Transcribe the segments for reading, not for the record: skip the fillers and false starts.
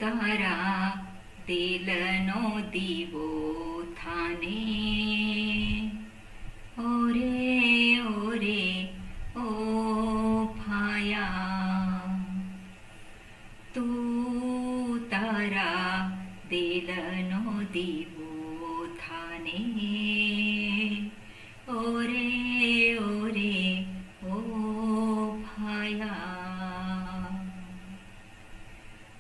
તારા દિલનો દીવો થાને. ઓરે ઓરે ઓ ભાયા, તું તારા દિલનો દીવો થાને. ઓરે ઓરે ઓ ભાયા,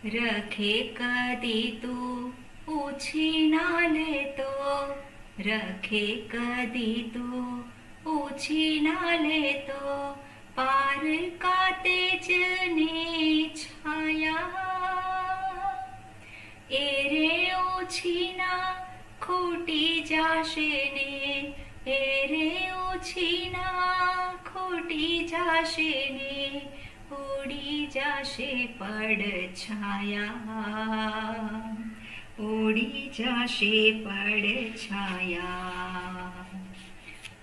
રખે કદી તું ઉછીના લેતો, રખે કદી તું ઉછીના લેતો, પાર કાતે જને છાયા. એ રે ઉછીના ખોટી જાશે ને, એ રે ઉછીના ખોટી જાશે ને, ઉડી જાશે પડછાયા, ઉડી જાશે પડછાયા.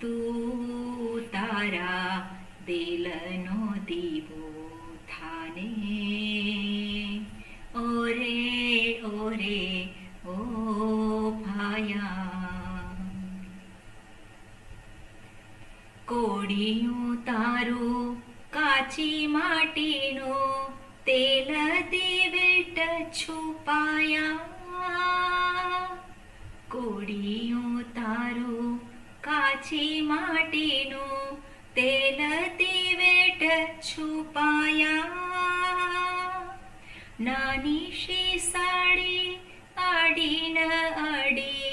તું તારા દિલનો દીવો થાને. ઓરે ઓરે ઓ ભાયા, કોડિયું તારું કાચી માટીનું, તેલ દિવેટ છુપાયા. કોડિયું તારું કાચી માટીનું, તેલ દિવેટ છુપાયા. નાની શી સાડી આડીન અડી,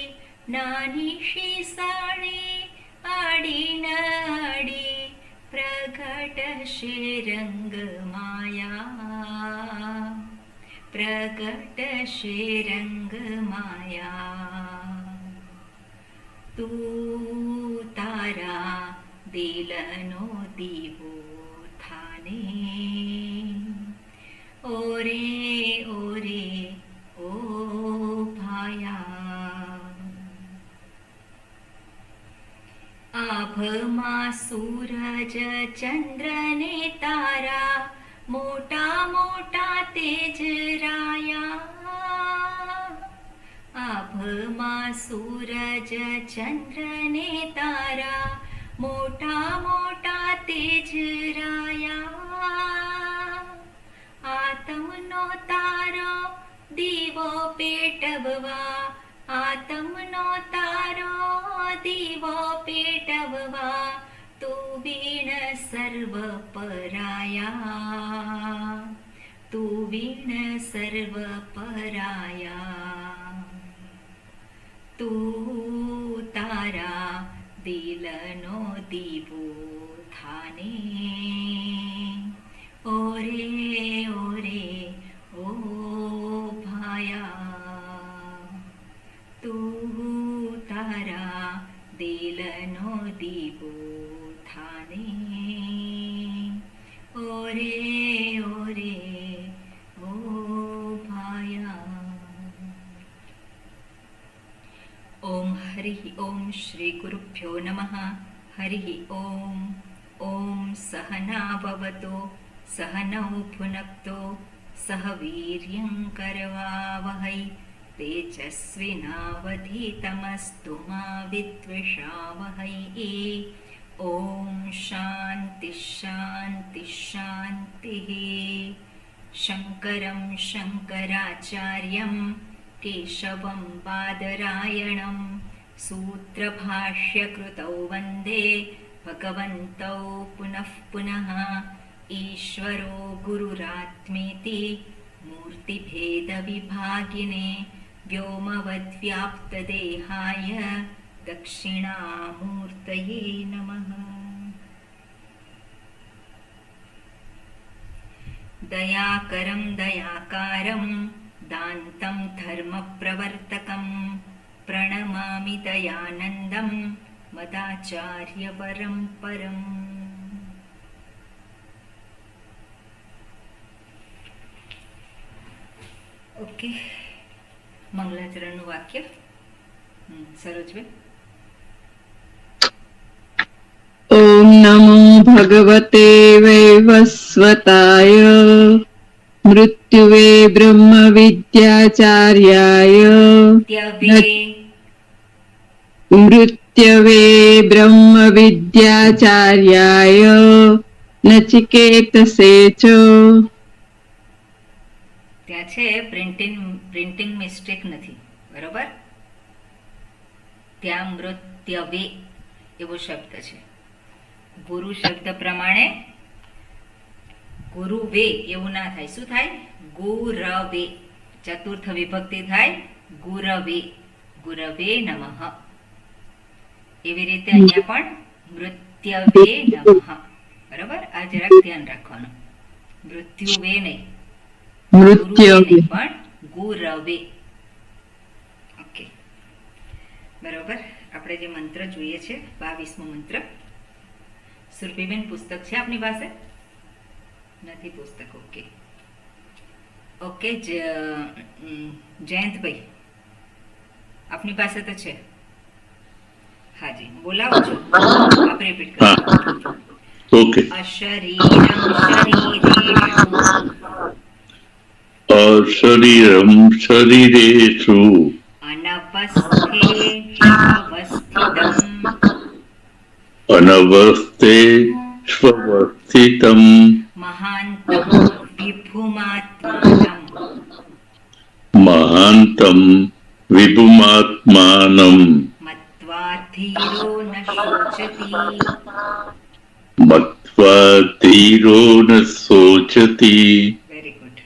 નાની શી સાડી આડીન અડી, પ્રગટશે રંગ માયા, પ્રગટશે રંગ માયા. તું તારા દિલનો દીવો થાને. ઓરે ઓરે ઓ ભાયા, આભમાં સૂરજ ચંદ્ર ને તારા, મોટા મોટા તેજરાયા. આભમાં સૂરજ ચંદ્ર ને તારા, મોટા મોટા તેજરાયા. આતમનો તારો દીવો પેટવવા, આતમનો તારો દીવો પેટવવા, તું વીણ સર્વ પરાયા, તું વીણ સર્વ પરાયા. તું તારા દિલનો દીવો થાને. ઓરે ઓરે ઓ ભાયા, તું તારા દિલનો દીવો થાને. ઓરે ઓરે ઓ ભાયા. ઓમ હરિ ઓમ શ્રી ગુરુભ્યો નમઃ. હરિ ઓમ. ઓમ સહના ભવતો સહનૌ ભુનક્તો સહ વીર્યં કરવાવહૈ, તેજસ્વિનાવધીતમસ્તુ મા વિદ્વિષાવહૈ. ઓમ શાંતિ શાંતિ શાંતિ. શંકરં શંકરાચાર્યં કેશવં બાદરાયણં, સૂત્રભાષ્યકૃતૌ વંદે ભગવन्तौ પુનઃ પુનઃ. ઈશ્વરો ગુરુરાત્મેતિ મૂર્તિભેદવિભાગિને, વ્યોમવદ્વ્યાપ્તદેહાય દક્ષિણામૂર્તયે નમઃ. દયાકરં દયાકારં દાન્तं ધર્મપ્રવર્તકં, પ્रणमामि दयानन्दं मदाचार्यवरं परम्. ઓકે, મંગલાચરણનું વાક્ય. સરોજબેન. ઓમ નમો ભગવતે વૈવસ્વતાય મૃત્યુ મૃત્યવે બ્રહ્મ વિદ્યાચાર્યાય ત્યવે મૃત્યવે બ્રહ્મ વિદ્યાચાર્યાય નચિકેતસે ચ. ત્યાં છે પ્રિન્ટિંગ મિસ્ટેક નથી, બરોબર. ત્યાં મૃત્યવે એવો શબ્દ છે. ગુરુ શબ્દ પ્રમાણે ગુરુવે એવું ના થાય. શું થાય? ગુરવે. ચતુર્થ વિભક્તિ થાય ગુરવે. ગુરવે નમઃ. એવી રીતે અહીંયા પણ મૃત્યવે નમઃ. બરાબર, આ જરાક ધ્યાન રાખવાનું. મૃત્યુવે નહીં, ગુરુવે મૃત્યવે. નહીં, પણ ગુરવે. ઓકે, બરોબર. આપણે જે મંત્ર જોઈએ છે 22મો મંત્ર. સુરભીબેન, પુસ્તક છે આપની પાસે? નથી પુસ્તક. Okay okay. જયંતભાઈ, આપની પાસે તો છે? હાજી, બોલાવો છો આપ રિપીટ કરો. ઓકે. અશરીરમ શરીરેષુ અશરીરમ શરીરેષુ અનવસ્થે અનવસ્થિતમ મહાંતમ વિભુમાત્માનમ મહાંતમ વિભુમાત્માનમ મત્વા ધીરો ન શોચતી મત્વા ધીરો ન શોચતી. Very good.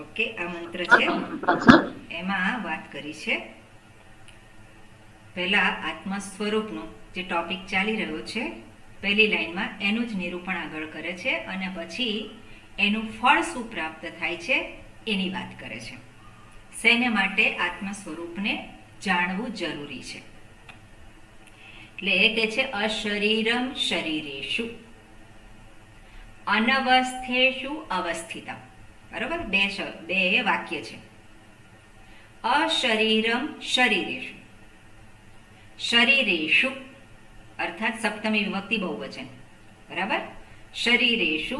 ઓકે, આ મંત્ર છે. એમાં વાત કરી છે પહેલા આત્મ સ્વરૂપનો જે ટોપિક ચાલી રહ્યો છે પહેલી લાઈનમાં એનું જ નિરૂપણ આગળ કરે છે અને પછી એનું ફળ શું પ્રાપ્ત થાય છે એની વાત કરે છે. શેને માટે આત્મ સ્વરૂપને જાણવું જરૂરી છે. એટલે એ કહે છે અશરીરમ શરીરેષુ અનવસ્થેષુ અવસ્થિતમ. બરોબર, બે વાક્ય છે. અશરીરમ શરીરેષુ. શરીરેષુ અર્થાત સપ્તમી વિભક્તિ બહુવચન. બરાબર. શરીરેષુ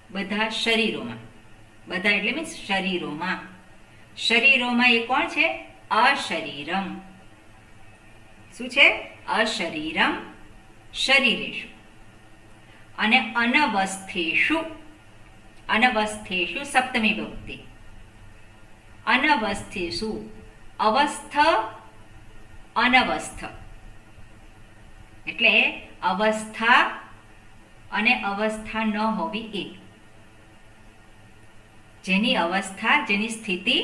બધા શરીરોમાં. બધા એટલે મીન્સ શરીરોમાં. શરીરોમાં એ કોણ છે? અશરીરમ. શું છે? અશરીરમ શરીરેષુ. અને અનવસ્થેષુ. અનવસ્થેષુ સપ્તમી વિભક્તિ. અનવસ્થેષુ અવસ્થ અનવસ્થ એટલે અવસ્થા અને અવસ્થા ન હોવી એ. જેની અવસ્થા, જેની સ્થિતિ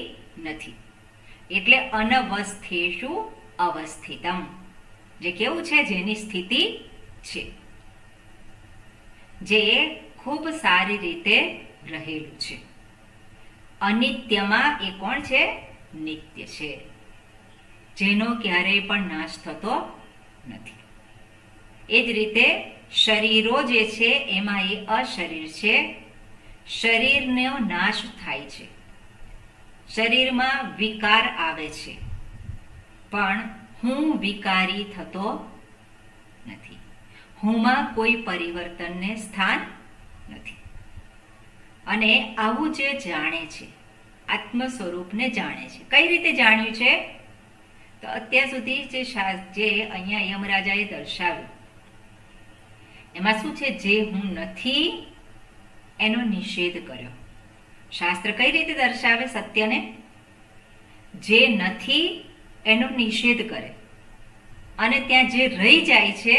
નથી, એટલે અનવસ્થેષુ અવસ્થિતમ. જે કેવું છે? જેની સ્થિતિ છે, જે ખૂબ સારી રીતે રહેલું છે. અનિત્યમાં એ કોણ છે? નિત્ય છે, જેનો ક્યારેય પણ નાશ થતો નથી. એ જ રીતે શરીરો જે છે એમાં એ અશરીર છે. શરીરનો નાશ થાય છે, શરીરમાં વિકાર આવે છે, પણ હું વિકારી થતો નથી. હુંમાં કોઈ પરિવર્તનને સ્થાન નથી. અને આવું જે જાણે છે, આત્મ સ્વરૂપને જાણે છે. કઈ રીતે જાણ્યું છે? તો અત્યાર સુધી જે અહીંયા યમરાજાએ દર્શાવ્યું એમાં શું છે? જે હું નથી એનો નિષેધ કર્યો. શાસ્ત્ર કઈ રીતે દર્શાવે સત્યને? જે નથી એનો નિષેધ કરે અને ત્યાં જે રહી જાય છે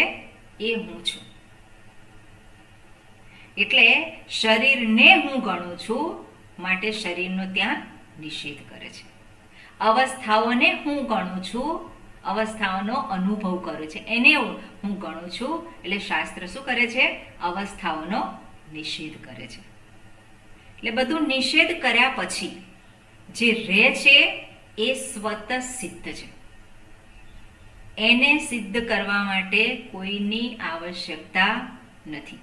એ હું છું. એટલે શરીરને હું ગણું છું, માટે શરીરનો ત્યાં નિષેધ કરે છે. અવસ્થાઓને હું ગણું છું, અવસ્થાઓનો અનુભવ કરું છે, એને હું ગણું છું. એટલે શાસ્ત્ર શું કરે છે? અવસ્થાઓનો નિષેધ કરે છે. એટલે બધું નિષેધ કર્યા પછી જે રહે છે એ સ્વત સિદ્ધ છે. એને સિદ્ધ કરવા માટે કોઈની આવશ્યકતા નથી.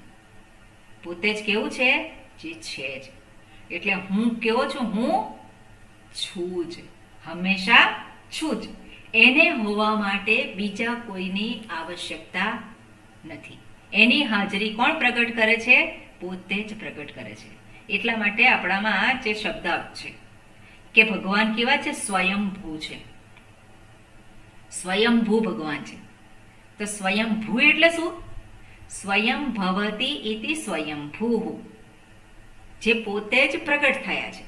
પોતે જ કેવું છે? જે છે જ. એટલે હું કેવો છું? હું છું જ, હંમેશા છું જ. એને હોવા માટે બીજા કોઈની આવશ્યકતા નથી. એની હાજરી કોણ પ્રગટ કરે છે? પોતે જ પ્રગટ કરે છે. એટલા માટે આપણામાં જે શબ્દાર્થ છે કે ભગવાન કેવા છે? સ્વયંભૂ છે. સ્વયંભૂ ભગવાન છે. તો સ્વયંભૂ એટલે શું? સ્વયં ભવતી ઇતિ સ્વયંભૂ, જે પોતે જ પ્રગટ થયા છે,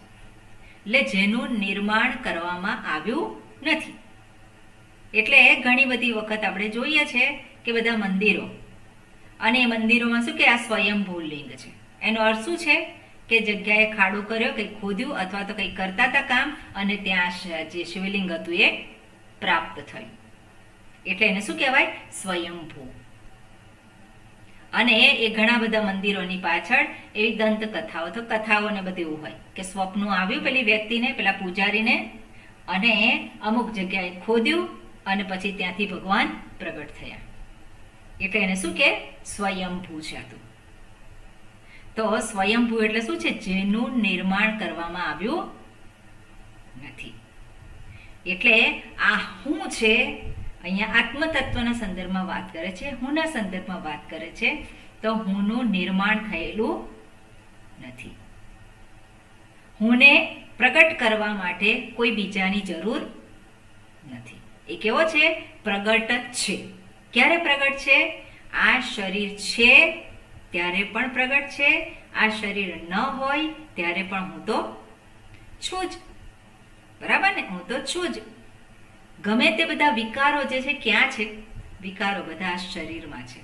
એટલે જેનું નિર્માણ કરવામાં આવ્યું નથી. એટલે ઘણી બધી વખત આપણે જોઈએ છે કે બધા મંદિરો, અને એ મંદિરોમાં શું કે આ સ્વયંભૂ લિંગ છે. એનો અર્થ શું છે? કે જગ્યાએ ખાડો કર્યો, કંઈક ખોદ્યું અથવા તો કંઈક કરતા હતા કામ, અને ત્યાં જે શિવલિંગ હતું એ પ્રાપ્ત થયું. એટલે એને શું કહેવાય? સ્વયંભૂ. અને એ ઘણા બધા મંદિરોની પાછળ એવી દંતકથાઓ, તો કથાઓ ને બધું એવું હોય કે સ્વપ્ન આવ્યું પેલી વ્યક્તિને, પેલા પૂજારીને, અને અમુક જગ્યાએ ખોદ્યું અને પછી ત્યાંથી ભગવાન પ્રગટ થયા. એટલે એને શું કે? સ્વયંભૂ છે. તો સ્વયંભૂ એટલે શું છે? જેનું નિર્માણ કરવામાં આવ્યું નથી. એટલે આ હું છે, અહીંયા આત્મતત્વના સંદર્ભમાં વાત કરે છે, હુંના સંદર્ભમાં વાત કરે છે. તો હુંનું નિર્માણ થયેલું નથી. હુંને પ્રગટ કરવા માટે કોઈ બીજાની જરૂર નથી. એ કેવો છે? પ્રગટ જ છે. ક્યારે પ્રગટ છે? આ શરીર છે ત્યારે પણ પ્રગટ છે, આ શરીર ન હોય ત્યારે પણ હું તો છું જ. બરાબર ને? હું તો છું જ. ગમે તે બધા વિકારો જે છે ક્યાં છે? વિકારો બધા આ શરીરમાં છે.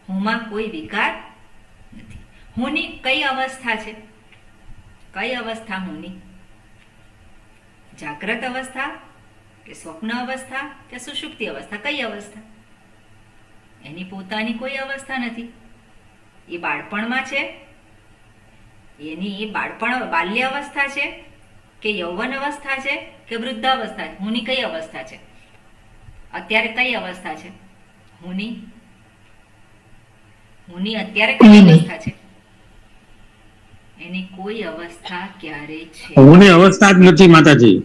હુંમાં કોઈ વિકાર નથી. હુંની કઈ અવસ્થા છે? કઈ અવસ્થા હુંની? જાગ્રત અવસ્થા કે સ્વપ્ન અવસ્થા કે સુષુપ્તિ અવસ્થા? કઈ અવસ્થા? એની પોતાની કોઈ અવસ્થા નથી. એ બાળપણમાં છે, એની બાળપણ બાલ્ય અવસ્થા છે કે યૌવન અવસ્થા છે કે વૃદ્ધાવસ્થા છે? હુંની કઈ અવસ્થા છે? અત્યારે કઈ અવસ્થા છે હુંની? હુંની અત્યારે કઈ અવસ્થા છે? એની કોઈ અવસ્થા ક્યારેય છે? હુંની અવસ્થા જ નથી માતાજી.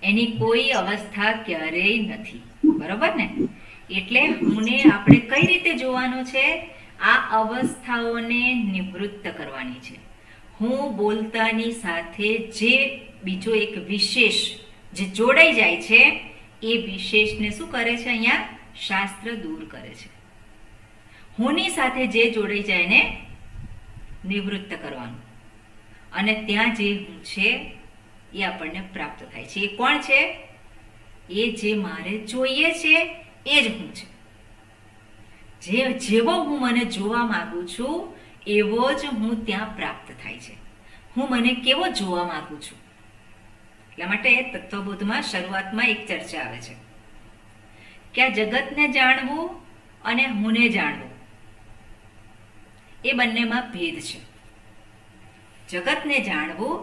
એની કોઈ અવસ્થા ક્યારેય નથી. બરોબર ને? એટલે હુંને આપણે કઈ રીતે જોવાનો છે? આ અવસ્થાઓને નિવૃત્ત કરવાની છે. હું બોલતાની સાથે જે બીજો એક વિશેષ જે જોડાઈ જાય છે, એ વિશેષને શું કરે છે? અહીંયા શાસ્ત્ર દૂર કરે છે. હુંની સાથે જે જોડાઈ જાય એને નિવૃત્ત કરવાનું, અને ત્યાં જે હું છે એ આપણને પ્રાપ્ત થાય છે. એ કોણ છે? એ જે મારે જોઈએ છે એ જ હું છે. જેવો હું મને જોવા માંગુ છું એવો જ હું ત્યાં પ્રાપ્ત થાય છે. હું મને કેવો જોવા માંગુ છું? એટલા માટે તત્વબોધમાં શરૂઆતમાં એક ચર્ચા આવે છે કે આ જગતને જાણવું અને હુંને જાણવું, એ બંનેમાં ભેદ છે. જગતને જાણવું,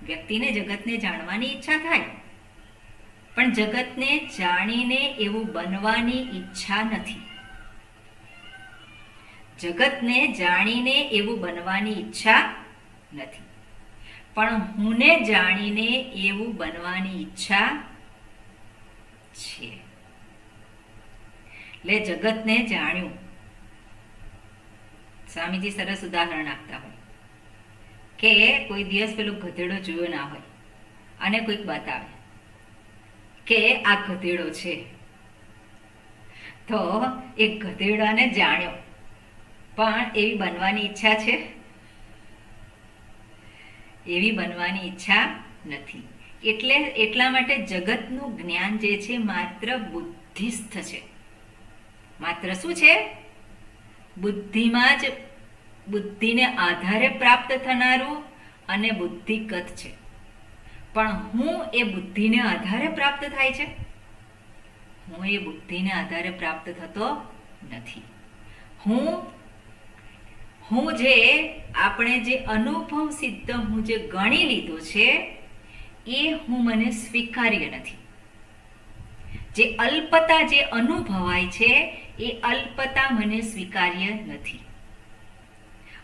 વ્યક્તિને જગતને જાણવાની ઈચ્છા થાય, પણ જગતને જાણીને એવું બનવાની ઈચ્છા નથી. જગતને જાણીને એવું બનવાની ઈચ્છા નથી, પણ હુંને જાણીને એવું બનવાની ઈચ્છા છે. એટલે જગતને જાણ્યું. સ્વામીજી સરસ ઉદાહરણ આપતા હોય કે કોઈ દિવસ પેલો ગધેડો જોયો ના હોય અને કોઈક બતાવે કે આ ગધેડો છે, તો એ ગધેડાને જાણ્યો, પણ એવી બનવાની ઈચ્છા છે? એવી બનવાની ઈચ્છા નથી. એટલા માટે જગતનું જ્ઞાન જે છે માત્ર બુદ્ધિસ્થ છે. માત્ર શું છે? બુદ્ધિમાં જ, બુદ્ધિને આધારે પ્રાપ્ત થનારું અને બુદ્ધિગત છે. પણ હું એ બુદ્ધિને આધારે પ્રાપ્ત થાય છે? હું એ બુદ્ધિને આધારે પ્રાપ્ત થતો નથી. હું જે આપણે જે અનુભવ સિદ્ધ હું જે ગણી લીધો છે એ હું મને સ્વીકાર્ય નથી. જે અલ્પતા જે અનુભવાય છે એ અલ્પતા મને સ્વીકાર્ય નથી.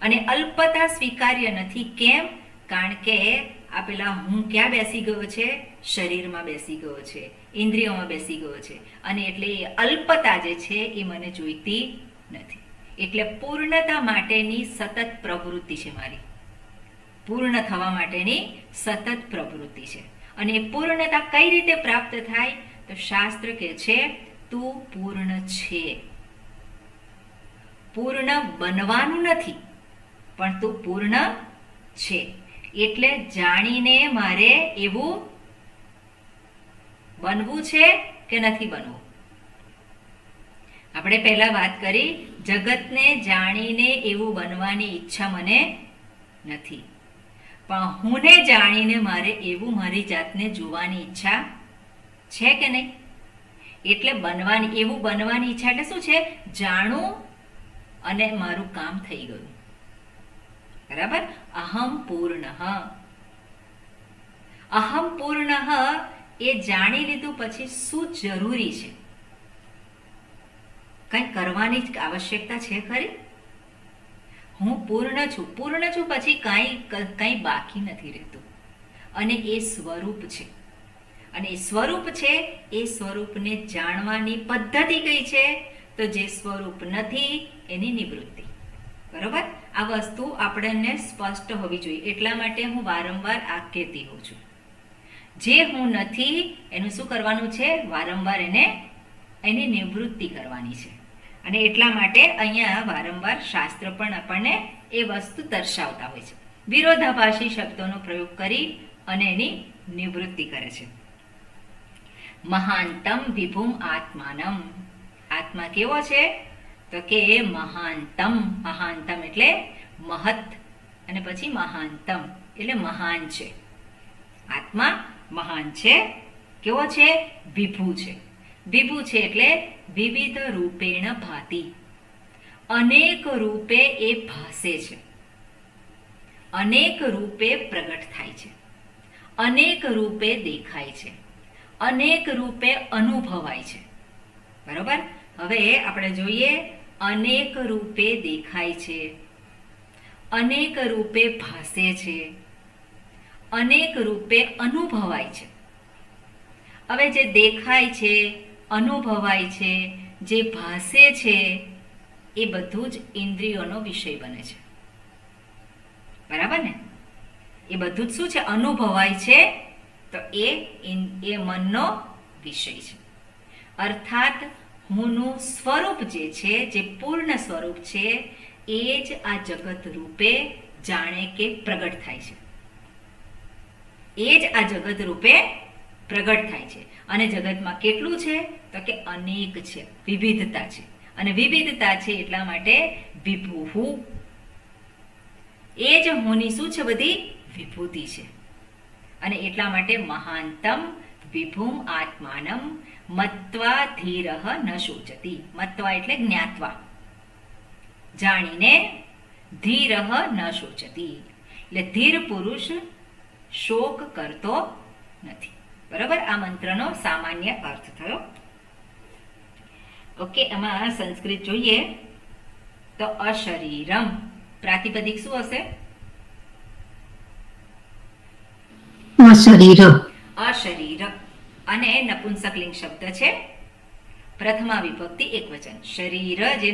અને અલ્પતા સ્વીકાર્ય નથી કેમ? કારણ કે આ પેલા હું ક્યાં બેસી ગયો છે? શરીરમાં બેસી ગયો છે, ઇન્દ્રિયોમાં બેસી ગયો છે, અને એટલે એ અલ્પતા જે છે એ મને જોઈતી નથી. એટલે પૂર્ણતા માટેની સતત પ્રવૃત્તિ છે મારી. પૂર્ણ થવા માટેની સતત પ્રવૃત્તિ છે. અને એ પૂર્ણતા કઈ રીતે પ્રાપ્ત થાય? તો શાસ્ત્ર કહે છે તું પૂર્ણ છે. પૂર્ણ બનવાનું નથી, પણ તું પૂર્ણ છે. એટલે જાણીને મારે એવું બનવું છે કે નથી બનવું? આપણે પહેલા વાત કરી, જગતને જાણીને એવું બનવાની ઈચ્છા મને નથી, પણ હુંને જાણીને મારે એવું મારી જાતને જોવાની ઈચ્છા છે કે નહીં? એટલે એવું બનવાની ઈચ્છા એટલે શું છે? જાણું અને મારું કામ થઈ ગયું. બરાબર? અહમ પૂર્ણ. અહમ પૂર્ણ એ જાણી લીધું પછી શું જરૂરી છે? કંઈ કરવાની આવશ્યકતા છે ખરી? હું પૂર્ણ છું. પૂર્ણ છું પછી કંઈ બાકી નથી રહેતું. અને એ સ્વરૂપ છે. અને એ સ્વરૂપ છે, એ સ્વરૂપને જાણવાની પદ્ધતિ કઈ છે? તો જે સ્વરૂપ નથી એની નિવૃત્તિ. બરોબર? આ વસ્તુ આપણને સ્પષ્ટ હોવી જોઈએ. એટલા માટે હું વારંવાર આ કહેતી હોઉં છું. જે હું નથી એનું શું કરવાનું છે? વારંવાર એની નિવૃત્તિ કરવાની છે. અને એટલા માટે અહીંયા વારંવાર શાસ્ત્ર પણ આપણને એ વસ્તુ દર્શાવતા હોય છે. વિરોધાભાસી શબ્દોનો પ્રયોગ કરી અને એની નિવૃત્તિ કરે છે. મહાનતમ વિભુમ આત્માનમ. આત્મા કેવો છે? તો કે મહાનતમ. મહાનતમ એટલે મહત, અને પછી મહાનતમ એટલે મહાન છે. આત્મા મહાન છે. કેવો છે? વિભુ છે. વિભુ છે એટલે વિવિધ રૂપેણ ભાતિ. અનેક રૂપે એ ભાસે છે, અનેક રૂપે પ્રગટ થાય છે, અનેક રૂપે દેખાય છે, અનેક રૂપે અનુભવાય છે. બરોબર? હવે આપણે જોઈએ, અનેક રૂપે દેખાય છે, અનેક રૂપે ભાસે છે, અનેક રૂપે અનુભવાય છે. હવે જે દેખાય છે, અનુભવાય છે, જે ભાસે છે, એ બધું જ ઇન્દ્રિયોનો વિષય બને છે. બરાબર ને? એ બધું જ શું છે? અનુભવાય છે, તો એ મનનો વિષય છે. અર્થાત હુંનું સ્વરૂપ જે છે, જે પૂર્ણ સ્વરૂપ છે, એ જ આ જગત રૂપે જાણે કે પ્રગટ થાય છે. એ જ આ જગત રૂપે પ્રગટ થાય છે. અને જગતમાં કેટલું છે? તો કે અનેક છે, વિવિધતા છે. અને વિવિધતા છે એટલા માટે વિભુહુ. એ જ હુંની શું છે? બધી વિભૂતિ છે. અને એટલા માટે મહાનતમ વિભુમ આત્માનમ મત્વા ધીરઃ ન શોચતી. મત્વા એટલે જ્ઞાત્વા, જાણીને. ધીરઃ ન શોચતી એટલે ધીર પુરુષ શોક કરતો નથી. બરાબર? આ મંત્રનો સામાન્ય અર્થ થયો. ઓકે, એમાં સંસ્કૃત જોઈએ તો અશરીરમ પ્રાતિપદિક શું હશે? અશરીર. અશરીર. અને નપુંસકલિંગ શબ્દ છે. પ્રથમા વિભક્તિ એકવચન. શરીર જે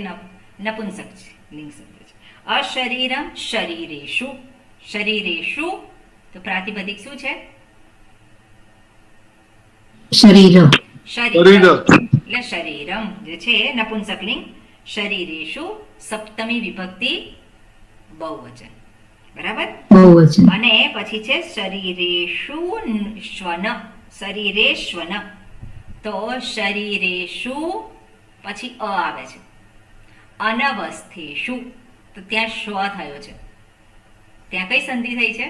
નપુંસક લિંગ શબ્દ છે. અશરીરમ શરીરેષુ. શરીરેષુ તો પ્રાતિપદિક શું છે? શરીર. શરીર એટલે શરીરમ જે છે નપુંસકલિંગ. શરીરેષુ સપ્તમી વિભક્તિ બહુવચન. બરાબર? બહુવચન. અને પછી છે શરીરેષુ શ્વન. શરીરેશ્વન. તો શરીરેષુ પછી અ આવે છે. અનવસ્થેષુ તો ત્યાં શ્વ થયો છે. ત્યાં કઈ સંધિ થઈ છે?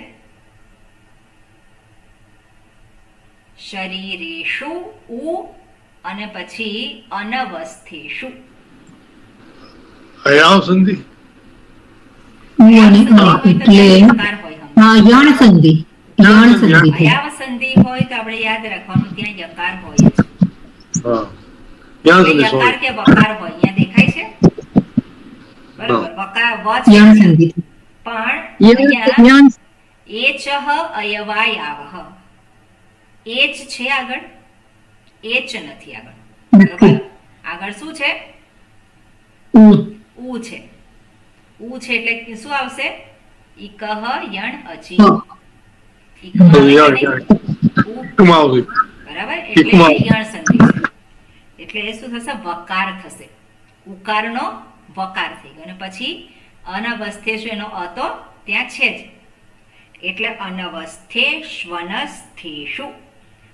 શરીરેષુ ઉ અને પછી અનવસ્થેષુ. અયાવ સંધિ. એટલે યકાર હોય હમણાં. હા, યણ સંધિ. યણ સંધિ થઈ. અયાવ સંધિ હોય તો આપણે યાદ રાખવાનું ત્યાં યકાર હોય જ. હા, યાણ સંધિ. યકાર કે વકાર હોય અહીંયા દેખાય છે. બરોબર? વકાર વ યણ છે સંધિ. પણ અહીંયા યણ એચહ અયવાયાવહ. એચ છે આગળ, એચ નથી આગળ. બરોબર? આગળ શું છે? ઉ. ઉ છે. ઉ છે એટલે શું આવશે? ઇકહ યણ અચી હ. ઇકમાં આવે કે યણ, નહીં? યણ. ઉ. ટૂંકમાં આવશે. બરાબર એટલે ઇકમાં. એ યણ સંધિ છે એટલે એ શું થશે વકાર થશે ઉકારનો વકાર થઈ ગયો અને પછી અનવસ્થેશુ એનો અ તો ત્યાં છે જ એટલે અનવસ્થેષ્વનસ્થેષુ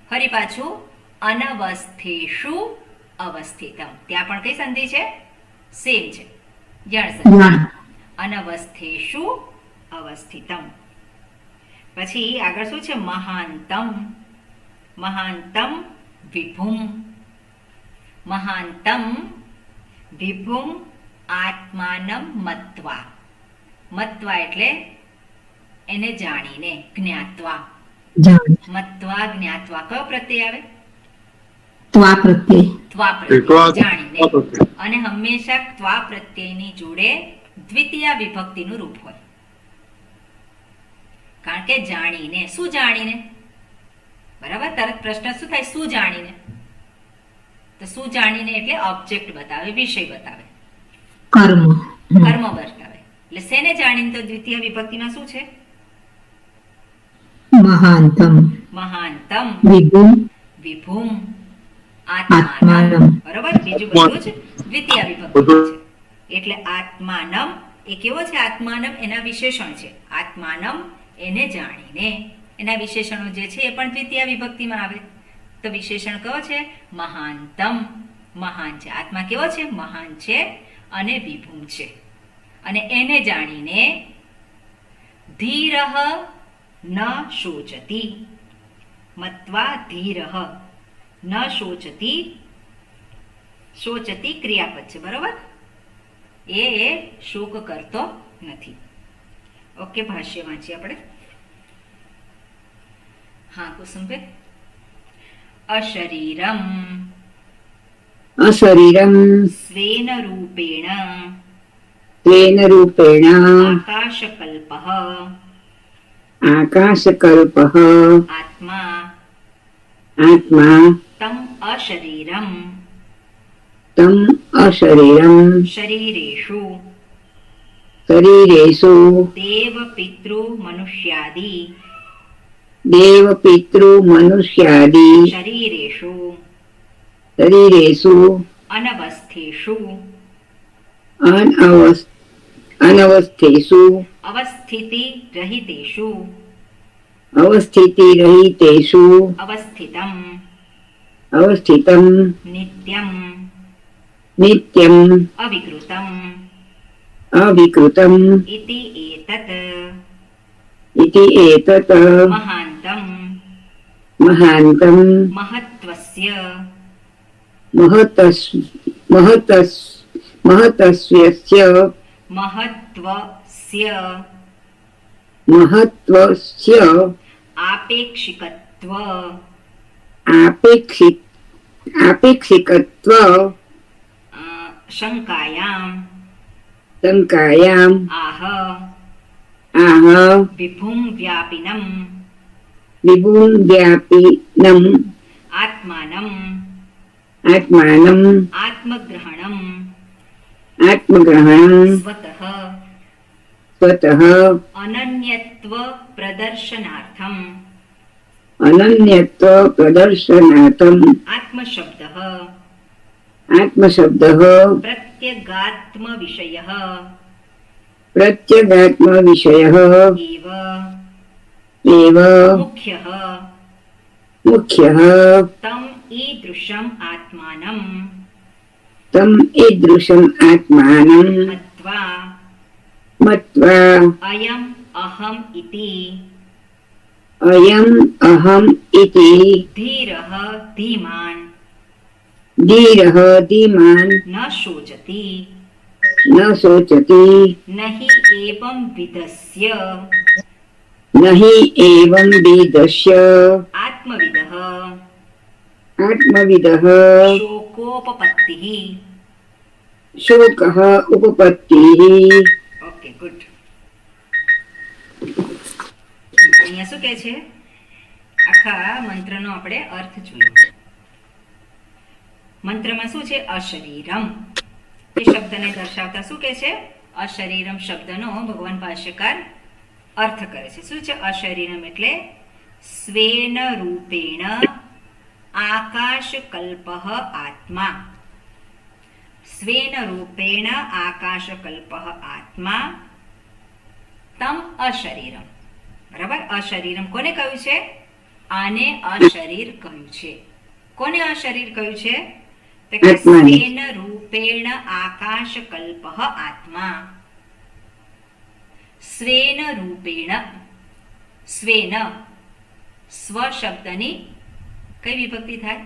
ફરી પાછું અનવસ્થેષુ અવસ્થિતમ ત્યાં પણ કઈ સંધિ છે સેમ છે યણ સંધિ યણ. અનવસ્થેષુ અવસ્થિતમ પછી આગળ શું છે મહાંતમ મહાંતમ વિભુમ મહાંતમ વિભુમ આત્માનમ મત્વા મત્વા એટલે એને જાણીને જ્ઞાત્વા જાણ. મત્વા જ્ઞાત્વા કયો પ્રત્યય આવે ત્વા પ્રત્યય. ત્વા ત્વા- પ્રત્યય જાણીને ત્વા પ્રત્યય. અને હંમેશા ત્વા પ્રત્યયની જોડે દ્વિતીય વિભક્તિનું રૂપ હોય કારણ કે જાણીને શું જાણીને બરાબર તરત પ્રશ્ન શું થાય શું જાણીને તો શું જાણીને એટલે ઓબ્જેક્ટ બતાવે વિષય બતાવે કર્મ. કર્મ બતાવે એટલે શેને જાણીને તો દ્વિતીય વિભક્તિમાં શું છે મહાંતમ મહાનતમ વિભુમ વિભુમ આત્માનમ આત્માનમ. બરોબર બીજું બધું જ દ્વિતીય વિભક્તિ છે એટલે આત્માનમ એ કેવો છે આત્માનમ એના વિશેષણ છે આત્માનમ એને જાણીને એના વિશેષણો જે છે એ પણ દ્વિતીય વિભક્તિમાં આવે તો વિશેષણ કયો છે મહાનતમ મહાન છે આત્મા કેવો છે મહાન છે અને વિભુમ છે અને એને જાણીને ધીરઃ ન શોચતી મત્વા ધીરઃ ન શોચતી શોચતી ક્રિયાપદ છે બરોબર એ શોક કરતો નથી ઓકે ભાષ્ય વાંચીએ આપણે હા કુસુમબેન અશરીરમ અશરીરમ સ્વેન રૂપેણ સ્વેન રૂપેણ આકાશકલ્પઃ આકાશકલ્પઃ આત્મા આત્મા તમ અશરીરમ તમ અશરીરમ શરીરેષુ શરીરેષુ દેવ પિતૃ મનુષ્યાદિ દેવ પિતૃ મનુષ્યાદિ શરીરેષુ શરીરેષુ અનવસ્થેષુ અનવસ્થેષુ અવસ્થિતિ રહિતેષુ અવસ્થિતિરહિતેષુ અવસ્થિતમ અવસ્થિતમ નિત્યમ નિત્યમ અવિકૃતમ અવિકૃતમ ઇતિ એતત ઇતિ એતત મહાંતમ મહાંતમ મહત્વસ્ય મહતસ્ય મહત્વસ્ય આપેક્ષિકત્વ આપેક્ષિકત્વ શંકાયામ શંકાયામ આહ આહ વિભુમ વ્યાપિનમ વિભુમ વ્યાપિનમ આત્માનમ આત્માનમ આત્મગ્રહણમ આત્મગ્રહણમ સ્વતઃ સ્વતઃ અનન્યત્વ પ્રદર્શનાર્થમ અનન્યત્વ પ્રદર્શનાર્થમ આત્મશબ્દઃ આત્મશબ્દઃ પ્રત્યગાત્મ વિષયઃ પ્રત્યગાત્મ વિષયઃ એવ એવ મુખ્યઃ મુખ્યઃ તમ ઈદૃશમ આત્માનમ તમ ઈદૃશમ આત્માનમ મત્વા મત્વા અયમ અહમ ઇતિ અયમ અહમ ઇતિ ધીરઃ ધીમાન ધીરઃ ધીમાન ન શોચતિ ન શોચતિ નહીં એવં વિધસ્ય નહિ એવં વિદસ્ય આત્મવિદઃ આત્મવિદઃ શોકોપપત્તિઃ શોકઃ ઉપપત્તિઃ ઓકે ગુડ અહીંયા શું કહે છે આખા મંત્રનો આપણે અર્થ જોઈએ મંત્રમાં શું છે અશરીરમ એ શબ્દને દર્શાવતા શું કહે છે અશરીરમ શબ્દનો ભગવાન ભાષ્યકાર અર્થ કરે છે. શું છે અશરીરમ એટલે સ્વેન રૂપેણ આકાશકલ્પ આત્મા. સ્વેન રૂપેણ આકાશકલ્પ આત્મા તમ અશરીરમ. બરાબર, અશરીરમ કોને કહ્યું છે? આને અશરીર કહ્યું છે. કોને અશરીર કહ્યું છે? તો કે આત્માને. સ્વેન રૂપેણ આકાશકલ્પ આત્મા. સ્વેન રૂપેણ, સ્વેન સ્વ શબ્દની કઈ વિભક્તિ થાય?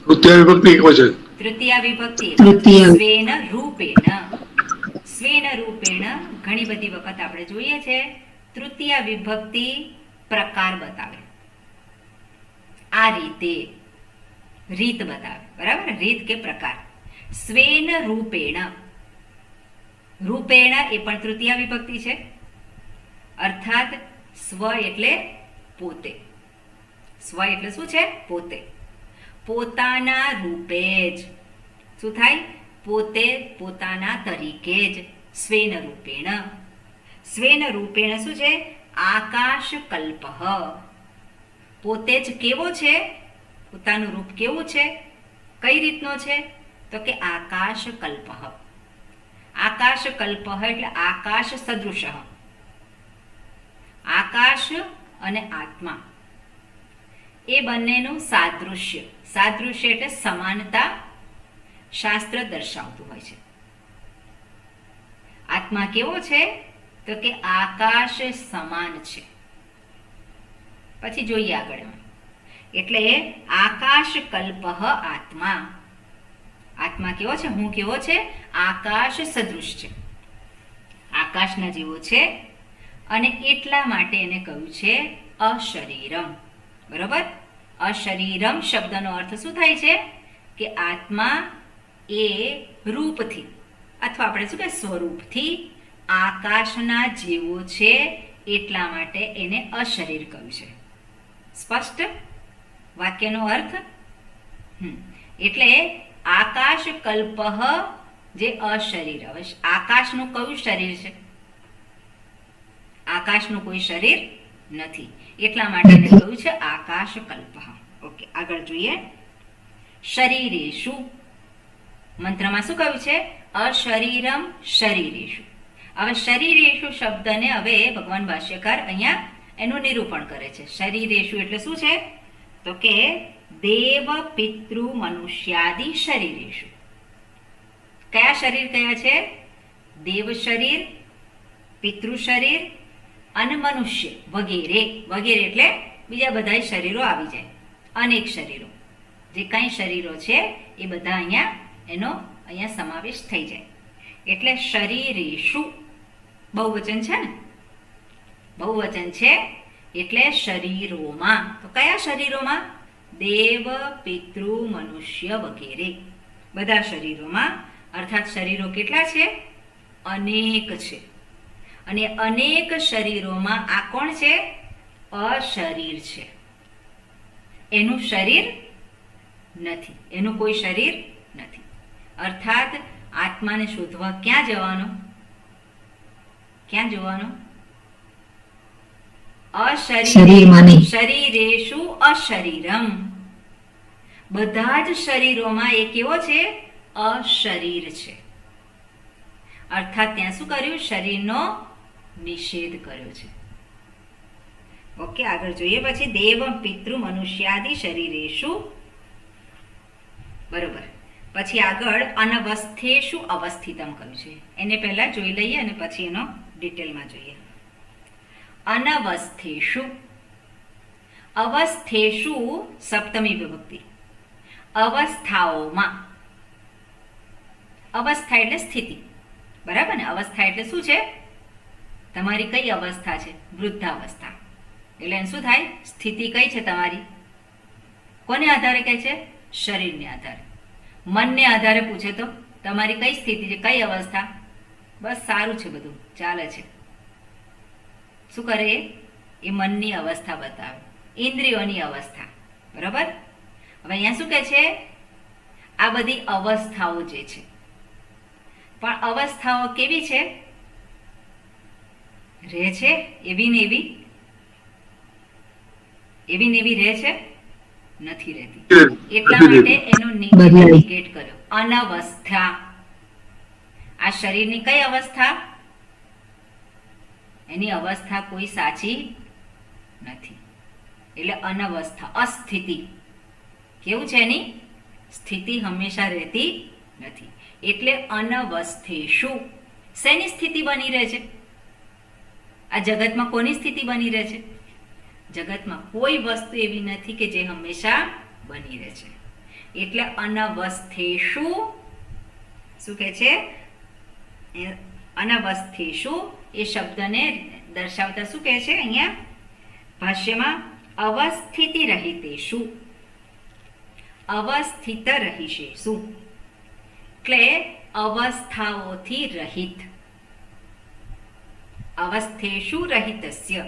તૃતીય વિભક્તિ એક વચન. તૃતીય વિભક્તિ. તૃતીય. સ્વેન રૂપેણ. સ્વેન રૂપેણ ઘણી બધી વખત આપણે જોઈએ છે તૃતીય વિભક્તિ પ્રકાર બતાવે, આ રીતે રીત બતાવે. બરાબર, રીત કે પ્રકાર. સ્વેન રૂપેણ, રૂપેણ એ પણ તૃતીય વિભક્તિ છે, અર્થાત સ્વ એટલે પોતે. સ્વ એટલે શું છે? પોતે. પોતાના રૂપે જ. શું થાય? પોતે પોતાના તરીકે જ. સ્વેન રૂપેણ. સ્વેન રૂપેણ શું છે? આકાશકલ્પ. પોતે જ કેવો છે? પોતાનું રૂપ કેવું છે? કઈ રીતનો છે? તો કે આકાશકલ્પ. આકાશકલ્પ એટલે આકાશ સદૃશ. આકાશ અને આત્મા એ બંનેનું સાદૃશ્ય. સાદૃશ્ય એટલે સમાનતા શાસ્ત્ર દર્શાવતું હોય છે. આત્મા કેવો છે? તો કે આકાશ સમાન છે. પછી જોઈએ આગળ. એટલે આકાશકલ્પ આત્મા. આત્મા કેવો છે? હું કેવો છે? આકાશ સદૃશ છે, આકાશના જેવો છે, અને એટલા માટે એને કહ્યું છે અશરીરમ. બરોબર, અશરીરમ શબ્દનો અર્થ શું થાય છે? કે આત્મા એ રૂપથી અથવા આપણે શું કહે સ્વરૂપથી આકાશના જેવો છે, એટલા માટે એને અશરીર કહ્યું છે. સ્પષ્ટ વાક્યનો અર્થ? એટલે આકાશકલ્પ જે અશરીર. હવે આકાશનું કયું શરીર છે? આકાશનું કોઈ શરીર નથી, એટલા માટે એને કહ્યું છે આકાશકલ્પ. ઓકે, આગળ જોઈએ. શરીરેષુ મંત્રમાં શું કહ્યું છે? અશરીરમ શરીરેષુ. હવે શરીરેષુ શબ્દને હવે ભગવાન ભાષ્યકાર અહીંયા એનું નિરૂપણ કરે છે. શરીરેષુ એટલે શું છે? તો કે દેવ પિતૃ મનુષ્યાદિ શરીરેષુ. કયા શરીર કયા છે? દેવ શરીર, પિતૃ શરીર અને મનુષ્ય વગેરે. વગેરે એટલે બીજા બધા શરીરો આવી જાય, અનેક શરીરો. જે કઈ શરીરો છે એ બધા અહીંયા એનો અહીંયા સમાવેશ થઈ જાય. એટલે શરીરેષુ બહુવચન છે ને, બહુવચન છે એટલે શરીરોમાં. તો કયા શરીરોમાં? દેવ પિતૃ મનુષ્ય વગેરે બધા શરીરોમાં. અર્થાત શરીરો કેટલા છે? અનેક છે. અને અનેક શરીરોમાં આ કોણ છે? અશરીર છે. એનું શરીર નથી, એનું કોઈ શરીર નથી. અર્થાત આત્માને શોધવા ક્યાં જવાનો? ક્યાં જવાનો? શરીરમાં નહીં. શરીરેષુ અશરીરમ. બધા જ શરીરોમાં એ કેવો છે? અશરીર છે. અર્થાત ત્યાં શું કર્યું? શરીરનો નિષેધ કર્યો છે. ઓકે, આગળ જોઈએ. પછી દેવ પિતૃ મનુષ્યાદિ શરીરેષુ. બરોબર. પછી આગળ અનવસ્થેષુ અવસ્થિતમ કહ્યું છે. એને પહેલા જોઈ લઈએ અને પછી એનો ડિટેલમાં જોઈએ. અનવસ્થેષુ. અવસ્થેષુ સપ્તમી વિભક્તિ. અવસ્થાઓમાં. અવસ્થા એટલે સ્થિતિ. બરાબર ને? અવસ્થા એટલે શું છે? તમારી કઈ અવસ્થા છે? વૃદ્ધાવસ્થા. એટલે એને શું થાય? સ્થિતિ કઈ છે તમારી? કોને આધારે કહે છે? શરીરને આધારે. મનને આધારે પૂછે તો તમારી કઈ સ્થિતિ છે? કઈ અવસ્થા? બસ સારું છે, બધું ચાલે છે. શું કરે? એ મનની અવસ્થા બતાવે, ઇન્દ્રિયોની અવસ્થા. બરાબર? હવે અહીંયા શું કહે છે? આ બધી અવસ્થાઓ જે છે, પણ અવસ્થાઓ કેવી છે? રહે છે એવી ને એવી રહે છે, નથી રહેતી. એટલા માટે એનો બદલાય. નિગેટ કર્યો, અનવસ્થા. આ શરીરની કઈ અવસ્થા? એની અવસ્થા કોઈ સાચી નથી, એટલે અનવસ્થા, અસ્થિતિ. કેવું છે એની સ્થિતિ હંમેશા રહેતી નથી, એટલે અનવસ્થેષુ. શેની સ્થિતિ બની રહે છે? આ જગતમાં કોની સ્થિતિ બની રહે છે? જગતમાં કોઈ વસ્તુ એવી નથી કે જે હંમેશા બની રહે છે, એટલે અનવસ્થેષુ. શું કહે છે? અનવસ્થેષુ એ શબ્દને દર્શાવતા શું કહે છે અહીંયા ભાષ્યમાં? અવસ્થિતિ રહિતેષુ, અવસ્થિત રહિશેષુ, એટલે અવસ્થાઓથી રહિત. અવસ્થેષુ રહિતસ્ય.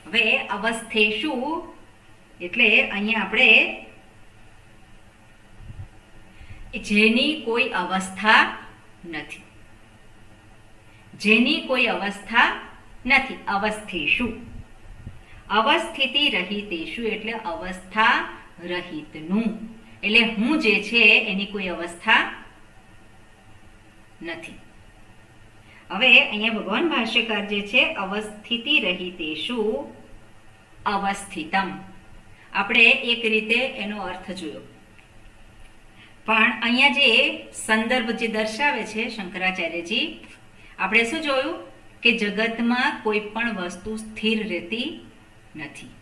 હવે અવસ્થેષુ એટલે અહીંયા આપણે જેની કોઈ અવસ્થા નથી, જેની કોઈ અવસ્થા નથી. અવસ્થેષુ, અવસ્થિતિ રહિતેષુ એટલે અવસ્થા રહિતનું, એટલે હું જે છે એની કોઈ અવસ્થા નથી. હવે અહીંયા ભગવાન ભાષ્યકાર જે છે અવસ્થિતિ રહિતેષુ અવસ્થિતમ, આપણે એક રીતે એનો અર્થ જોયો, પણ અહીંયા જે સંદર્ભ જે દર્શાવે છે શંકરાચાર્યજી, આપણે શું જોયું કે જગતમાં કોઈ પણ વસ્તુ સ્થિર રહેતી નથી,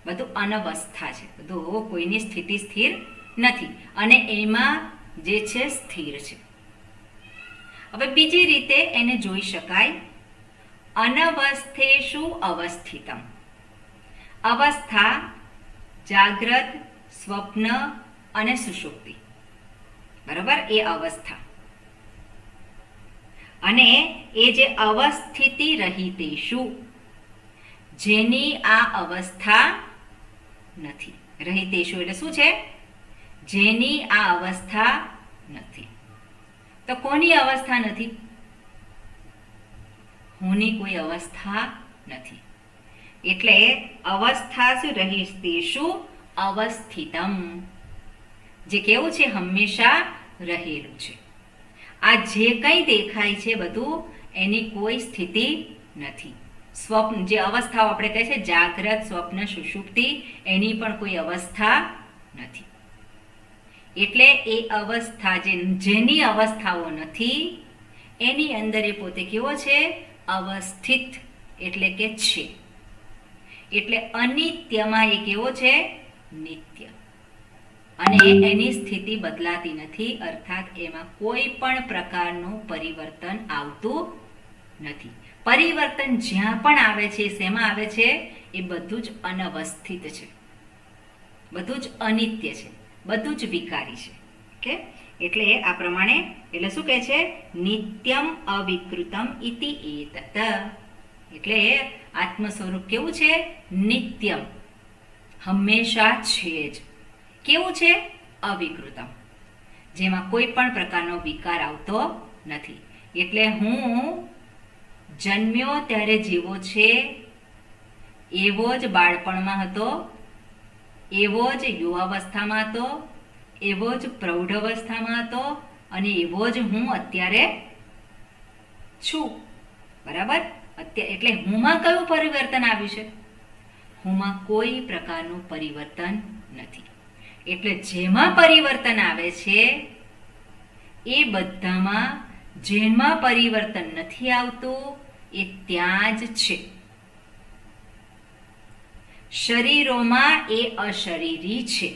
બધું અનવસ્થા છે, બધું કોઈની સ્થિતિ સ્થિર નથી, અને એમાં જે છે સ્થિર છે. હવે બીજી રીતે એને જોઈ શકાય, અનવસ્થેષુ અવસ્થિતમ. અવસ્થા જાગ્રત, સ્વપ્ન અને સુષુપ્તિ, બરાબર? એ અવસ્થા. અને એ જે અવસ્થિતિ રહિતેષુ, જેની આ અવસ્થા નથી. રહિતેષુ એટલે શું છે? જેની આ અવસ્થા નથી. તો કોની અવસ્થા નથી? હુંની કોઈ અવસ્થા નથી, એટલે અવસ્થા શું? રહિતેષુ અવસ્થિતમ, જે કેવું છે? હંમેશા રહેલું છે. આ જે કંઈ દેખાય છે બધું એની કોઈ સ્થિતિ નથી. સ્વપ્ન જે અવસ્થાઓ આપણે કહે છે જાગ્રત, સ્વપ્ન, સુષુપ્તિ, એની પણ કોઈ અવસ્થા નથી. એટલે એ અવસ્થા જેની અવસ્થાઓ નથી એની અંદર એ પોતે કેવો છે? અવસ્થિત, એટલે કે છે. એટલે અનિત્યમાં એ કેવો છે? નિત્ય. અને એની સ્થિતિ બદલાતી નથી, અર્થાત એમાં કોઈ પણ પ્રકારનું પરિવર્તન આવતું નથી. પરિવર્તન જ્યાં પણ આવે છે શેમાં આવે છે? એ બધું જ અનવસ્થિત છે, બધું જ અનિત્ય છે, બધું જ વિકારી છે. ઓકે, એટલે આ પ્રમાણે એટલે શું કહે છે? નિત્યમ અવિકૃતમ ઇતિ એતત. એટલે આત્મ સ્વરૂપ કેવું છે? નિત્યમ, હંમેશા છે જ. કેવું છે? અવિકૃતમ, જેમાં કોઈ પણ પ્રકારનો વિકાર આવતો નથી. એટલે હું જન્મ્યો ત્યારે જેવો છે એવો જ બાળપણમાં હતો, એવો જ યુવાવસ્થામાં હતો, એવો જ પ્રૌઢ અવસ્થામાં હતો, અને એવો જ હું અત્યારે છું. બરાબર? એટલે હુંમાં કયું પરિવર્તન આવ્યું છે? હુંમાં કોઈ પ્રકારનું પરિવર્તન નથી. એટલે જેમાં પરિવર્તન આવે છે એ બધામાં જેમાં પરિવર્તન નથી આવતું એ ત્યાં જ છે. શરીરોમાં એ અશરીરી છે.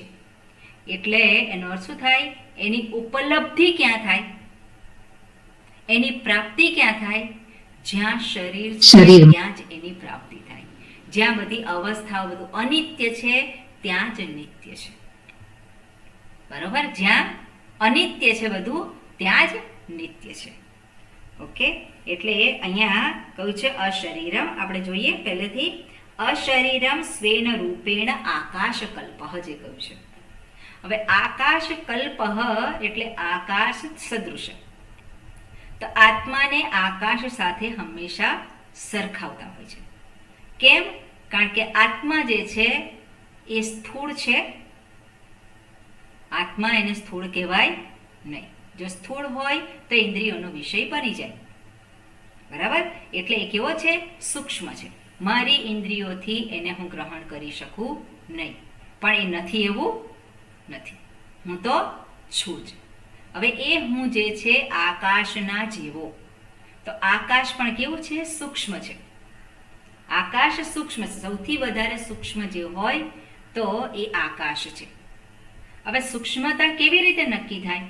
એટલે એનો અર્થ શું થાય? એની ઉપલબ્ધિ ક્યાં થાય? એની પ્રાપ્તિ ક્યાં થાય? જ્યાં શરીર છે ત્યાં જ એની પ્રાપ્તિ થાય. જ્યાં બધી અવસ્થાઓ બધું અનિત્ય છે ત્યાં જ નિત્ય છે. બરોબર? જ્યાં અનિત્ય છે બધું ત્યાં જ નિત્ય છે. ઓકે, એટલે અહીંયા કહ્યું છે અશરીરમ. આપણે જોઈએ પહેલેથી, અશરીરમ સ્વેન રૂપેણ આકાશકલ્પ જે કહ્યું છે. હવે આકાશકલ્પ એટલે આકાશ સદૃશ. તો આત્માને આકાશ સાથે હંમેશા સરખાવતા હોય છે. કેમ? કારણ કે આત્મા જે છે એ સ્થૂળ છે. આત્મા એને સ્થૂળ કહેવાય નહીં. જો સ્થૂળ હોય તો ઇન્દ્રિયોનો વિષય બની જાય. બરાબર? એટલે એ કેવો છે? સૂક્ષ્મ છે. મારી ઇન્દ્રિયોથી એને હું ગ્રહણ કરી શકું નહીં. પણ એ નથી એવું નથી. હું તો છું જ. હવે એ હું જે છે આકાશના જેવો. તો આકાશ પણ કેવું છે? સૂક્ષ્મ છે. આકાશ સૂક્ષ્મ છે. સૌથી વધારે સૂક્ષ્મ જે હોય તો એ આકાશ છે. હવે સૂક્ષ્મતા કેવી રીતે નક્કી થાય?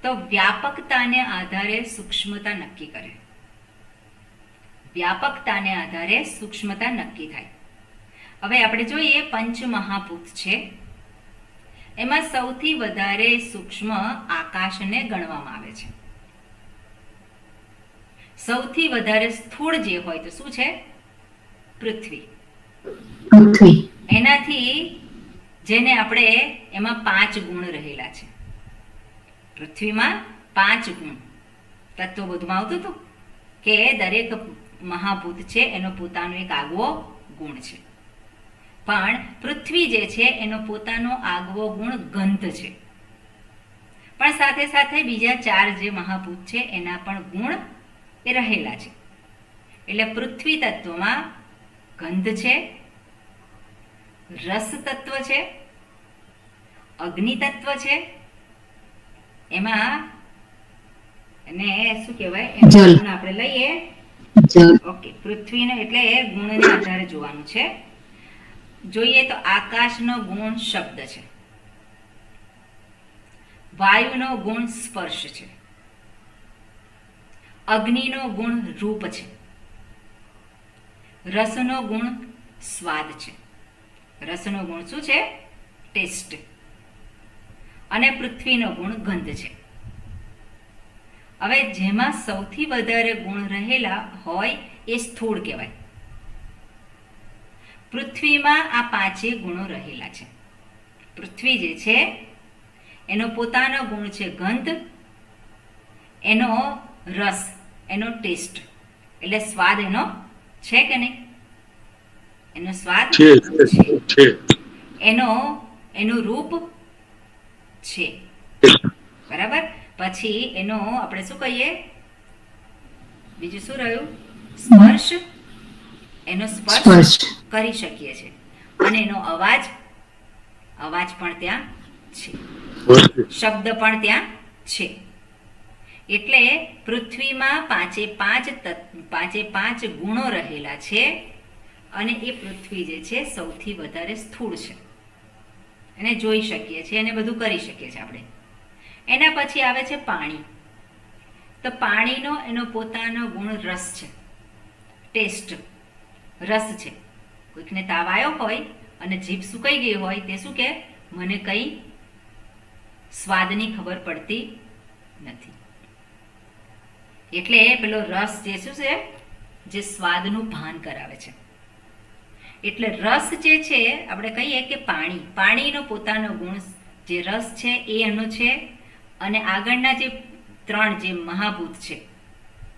તો વ્યાપકતાને આધારે સૂક્ષ્મતા નક્કી કરે. વ્યાપકતાને આધારે સૂક્ષ્મતા નક્કી થાય. હવે આપણે જોઈએ પંચમહાભૂત છે, એમાં સૌથી વધારે સૂક્ષ્મ આકાશને ગણવામાં આવે છે. સૌથી વધારે સ્થૂળ જે હોય તો શું છે? પૃથ્વી. પૃથ્વી. એનાથી જેને આપણે એમાં 5 ગુણ રહેલા છે. પૃથ્વીમાં 5 ગુણ તત્વ બધું આવતું હતું કે દરેક મહાભૂત છે એનો પોતાનો એક આગવો ગુણ છે. પણ પૃથ્વી જે છે એનો પોતાનો આગવો ગુણ ગંધ છે. પણ સાથે સાથે બીજા 4 જે મહાભૂત છે એના પણ ગુણ એ રહેલા છે. એટલે પૃથ્વી તત્વમાં ગંધ છે, રસ તત્વ છે, અગ્નિ તત્વ છે, એમાં એને શું કહેવાય? જલ. ગુણ આપણે લઈએ. જલ. ઓકે, પૃથ્વીને એટલે ગુણને આધારે જોવાનું છે. જોઈએ તો આકાશનો ગુણ શબ્દ છે, વાયુનો ગુણ સ્પર્શ છે, અગ્નિનો ગુણ રૂપ છે, રસનો ગુણ સ્વાદ છે. રસનો ગુણ શું છે? ટેસ્ટ. અને પૃથ્વીનો ગુણ ગંધ છે. હવે જેમાં સૌથી વધારે ગુણ રહેલા હોય એ સ્થૂળ કહેવાય. પૃથ્વીમાં આ 5 ગુણો રહેલા છે. પૃથ્વી જે છે એનો પોતાનો ગુણ છે ગંધ, એનો રસ, એનો ટેસ્ટ એટલે સ્વાદ એનો છે કે નહીં? એનો સ્વાદ છે. એનું રૂપ છે. બરાબર? પછી એનો આપણે શું કહીએ? બીજું શું રહ્યું? સ્પર્શ. એનો સ્પર્શ કરી શકીએ છીએ. અને એનો અવાજ પણ ત્યાં છે, શબ્દ પણ ત્યાં છે. એટલે પૃથ્વીમાં 5 ગુણો રહેલા છે. અને એ પૃથ્વી જે છે સૌથી વધારે સ્થૂળ છે. એને જોઈ શકીએ છીએ, એને બધું કરી શકીએ છીએ આપણે. એના પછી આવે છે પાણી. તો પાણીનો એનો પોતાનો ગુણ રસ છે, ટેસ્ટ, રસ છે. કોઈકને તાવ આવ્યો હોય અને જીભ સુકાઈ ગઈ હોય તે શું કે? મને કંઈ સ્વાદની ખબર પડતી નથી. એટલે પેલો રસ જે શું છે? જે સ્વાદનું ભાન કરાવે છે. એટલે રસ જે છે આપણે કહીએ કે પાણીનો પોતાનો ગુણ જે રસ છે એ એનો છે. અને આગળના જે 3 જે મહાભૂત છે